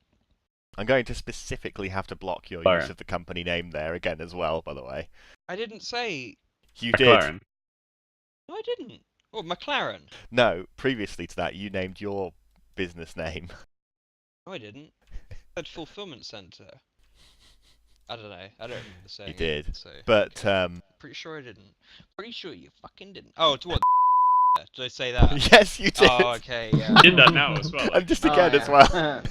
S3: I'm going to specifically have to block your use of the company name there again as well, by the way.
S1: I didn't say.
S3: You
S4: McLaren.
S3: did.
S1: No, I didn't. Oh, McLaren.
S3: No, previously to that, you named your business name.
S1: No, I didn't. I said fulfillment centre. I don't know. I don't remember saying
S3: You did.
S1: it, so,
S3: But,
S1: pretty sure I didn't. Pretty sure you fucking didn't. Oh, to what? Did I say that?
S3: Yes, you did.
S1: Oh, okay, yeah.
S4: You did that now as well.
S3: And just again as well.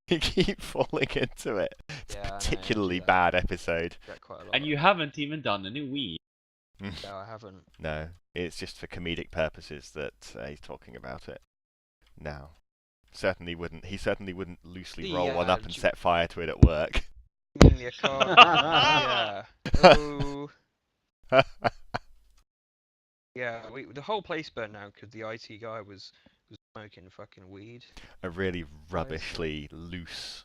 S3: You keep falling into it. It's
S1: Yeah, I
S3: a
S1: know, I
S3: particularly
S1: do that.
S3: bad episode.
S1: Get quite a lot
S4: And
S1: of
S4: you
S1: it.
S4: haven't even done any weed.
S1: No, I haven't.
S3: No, it's just for comedic purposes that he's talking about it. Now, he certainly wouldn't loosely roll one up and set fire to it at work.
S1: Mainly a car. Yeah. Oh. Yeah, the whole place burned down because the IT guy was smoking fucking weed.
S3: A really rubbishly loose.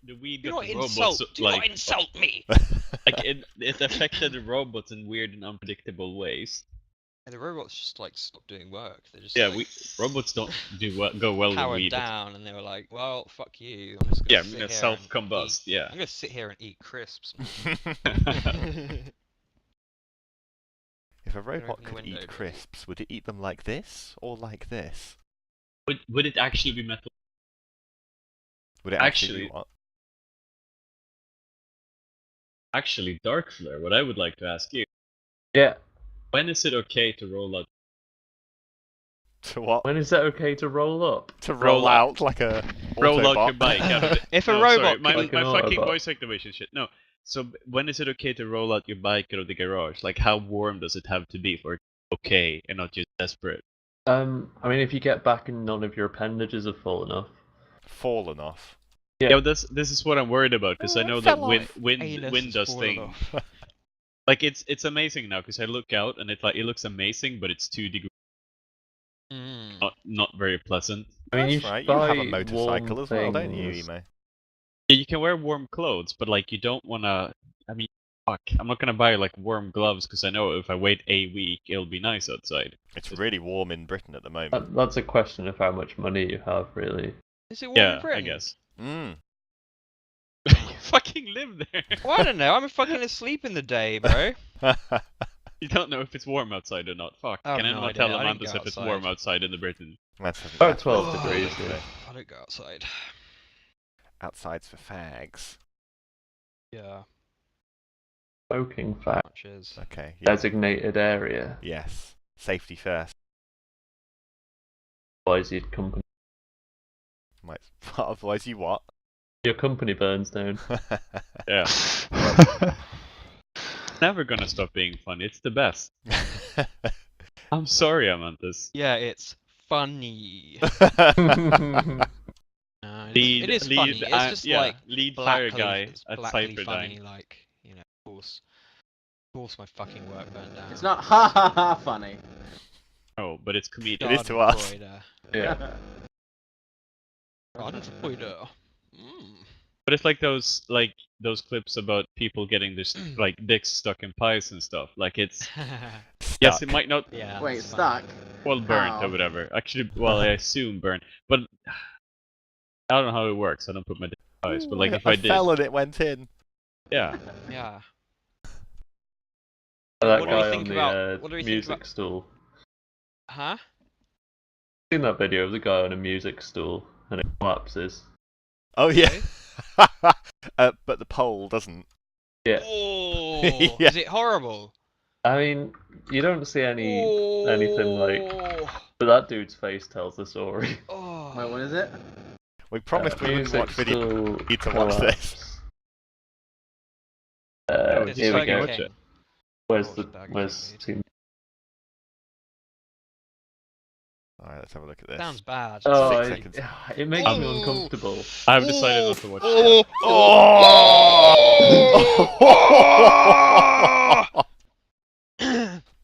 S4: The weed
S1: Do
S4: got
S1: not
S4: the robots
S1: insult! Do
S4: like
S1: not insult me!
S4: like it affected the robots in weird and unpredictable ways.
S1: And the robots just like stopped doing work. They just
S4: Robots don't go well with
S1: powered
S4: weed.
S1: down, and they were like, "Well, fuck you. I'm just gonna
S4: I'm gonna self-combust. Yeah.
S1: I'm gonna sit here and eat crisps."
S3: If a robot
S1: open the
S3: could
S1: window,
S3: eat
S1: please.
S3: crisps, would it eat them like this or like this?
S4: Would it actually be metal?
S3: Would it actually?
S4: Actually, Dark Flare, what I would like to ask you,
S2: Yeah.
S4: when is it okay to roll out?
S3: To what?
S2: When is that okay to roll up?
S3: To roll out like a
S4: Roll out
S3: Autobot?
S4: your bike out of it.
S1: If a
S4: No,
S1: robot
S4: sorry, my
S1: could-
S2: Like an
S4: fucking
S2: Autobot.
S4: voice activation shit. No. So when is it okay to roll out your bike out of the garage? Like how warm does it have to be for it to be okay and not just desperate?
S2: I mean, if you get back and none of your appendages have fallen off.
S3: Fallen off.
S4: Yeah, this is what I'm worried about because I know that
S3: fell
S4: wind
S1: Anus
S4: does
S1: has fallen
S4: things.
S1: off.
S4: Like it's amazing now because I look out and it looks amazing, but it's 2 degrees,
S1: Mm.
S4: not very pleasant.
S2: I mean, you
S3: That's
S2: should
S3: right. You have a
S2: buy
S3: motorcycle
S2: warm
S3: as well, don't you,
S2: things.
S3: Emo?
S4: Yeah, you can wear warm clothes, but like you don't wanna. I mean, fuck, I'm not gonna buy like warm gloves because I know if I wait a week, it'll be nice outside.
S3: It's really warm in Britain at the moment.
S2: That's a question of how much money you have, really.
S1: Is it warm
S4: Yeah,
S1: in Britain?
S4: I guess.
S3: Mm.
S4: You fucking live there.
S1: Well, I don't know. I'm fucking asleep in the day, bro.
S4: You don't know if it's warm outside or not. Fuck.
S1: I have
S4: Can
S1: no
S4: anyone
S1: idea.
S4: tell
S1: I didn't
S4: Amantus
S1: go
S4: if it's
S1: outside.
S4: warm outside in the Britain?
S2: About 12 degrees,
S1: Oh,
S2: yeah.
S1: I don't go outside.
S3: Outside's for fags.
S1: Yeah,
S2: Smoking fact.
S1: much is.
S3: Okay. Yeah.
S2: Designated area.
S3: Yes. Safety first.
S2: Otherwise, your company.
S3: Otherwise, you what?
S2: Your company burns down.
S4: Yeah. Never gonna stop being fun. It's the best. I'm sorry, Amantus.
S1: Yeah, it's funny. No,
S4: Lead,
S1: it is
S4: lead,
S1: funny. It's just
S4: yeah,
S1: like
S4: lead fire
S1: blackly,
S4: guy
S1: it's
S4: at
S1: blackly
S4: Cypher
S1: funny.
S4: dying.
S1: Like, you know, of course, my fucking work burnt down.
S6: It's not ha ha ha funny.
S4: Oh, but it's comedic.
S3: It is to us.
S1: Schadenfreude.
S2: Yeah.
S1: Schadenfreude. Mm.
S4: But it's like those clips about people getting this like dicks stuck in pies and stuff. Like it's yes, it might not
S1: Yeah.
S6: Wait,
S1: that's
S6: stuck.
S1: funny.
S4: well burnt
S6: How?
S4: or whatever. Actually, well, I assume burnt, but I don't know how it works. I don't put my dick in pies. But like if I did,
S3: fell and it went in.
S4: yeah.
S1: Yeah.
S2: That
S1: What do we
S2: guy on
S1: think
S2: the
S1: about- what do we think
S2: music
S1: about-
S2: stool.
S1: Huh?
S2: Seen that video of the guy on a music stool and it collapses.
S3: Oh yeah. But the pole doesn't.
S2: Yeah.
S1: Oh,
S3: Yeah.
S1: is it horrible?
S2: I mean, you don't see anything like, but that dude's face tells the story.
S1: Oh.
S6: Wait, what is it?
S3: We promised we wouldn't
S2: Music
S3: watch video.
S2: stool
S3: Need to watch this.
S2: collapse.
S1: It's
S2: Here we
S1: Burger
S2: go.
S4: King.
S1: King.
S2: Where's
S1: Of
S2: the
S1: course, Burger
S2: where's
S1: King,
S2: team?
S3: All right, let's have a look at this.
S1: Sounds bad.
S2: Oh,
S3: 6
S2: it,
S3: seconds.
S2: it makes me
S1: Oh.
S2: uncomfortable.
S4: I've decided not to watch.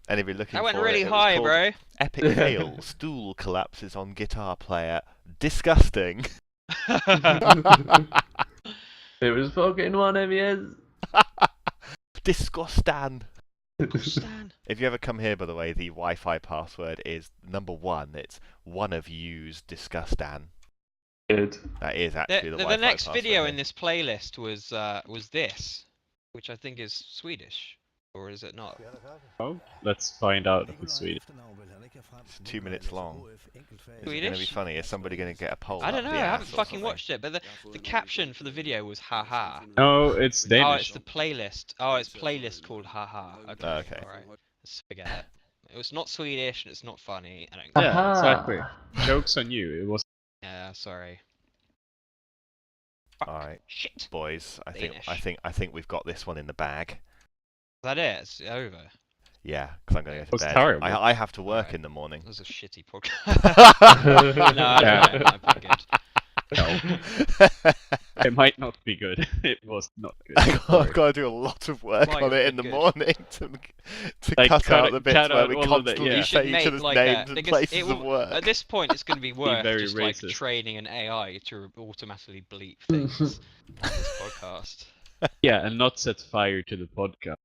S3: Anybody looking
S1: That went
S3: for
S1: really
S3: it? It was
S1: high,
S3: called
S1: bro.
S3: Epic fail. Stool collapses on guitar player. Disgusting.
S2: It was fucking one of yours.
S3: Disgustan.
S1: Stan.
S3: If you ever come here, by the way, the Wi-Fi password is #1. It's one of you's disgustan.
S2: Good.
S3: That is actually the
S1: The
S3: Wi-Fi
S1: next
S3: password
S1: video
S3: here.
S1: in this playlist was this, which I think is Swedish, or is it not?
S4: Oh, let's find out if it's Swedish.
S3: It's 2 minutes long. Is it going to be
S1: Swedish?
S3: funny? Is somebody going to get a pole?
S1: I don't
S3: up
S1: know.
S3: the
S1: I haven't
S3: ass or
S1: fucking
S3: something?
S1: watched it, but the caption for the video was haha.
S4: No, it's
S1: Oh,
S4: Danish.
S1: it's the playlist. Oh, it's playlist called haha. Okay.
S3: Okay.
S1: Alright. Let's forget it. It was not Swedish and it's not funny. I don't
S4: Yeah,
S2: Aha.
S4: exactly. Jokes on you. It was.
S1: Yeah, sorry.
S3: All right,
S1: Shit.
S3: boys. I
S1: Danish.
S3: think we've got this one in the bag.
S1: Is that it? It's over.
S3: Yeah, because I'm going to go to
S4: was
S3: bed.
S4: terrible.
S3: I have to work
S1: Alright.
S3: in the morning.
S1: That was a shitty podcast. No, I
S4: Yeah.
S1: don't know. It might be good.
S4: It might not be good. It was not good.
S3: I've got to do a lot of work
S1: Might
S3: on it
S1: be
S3: in the
S1: good.
S3: morning to
S4: Like,
S3: cut
S4: cut
S3: out
S4: it-
S3: the bits
S4: cut
S3: where
S4: out
S3: we
S4: all of the-
S3: constantly
S4: yeah.
S1: You should
S3: say each
S1: make
S3: other's
S1: like
S3: names
S1: a,
S3: and
S1: because
S3: places
S1: it
S3: of
S1: will,
S3: work.
S1: at this point it's going to be worth
S4: very
S1: just like
S4: racist.
S1: training an AI to automatically bleep things on this podcast.
S4: Yeah, and not set fire to the podcast.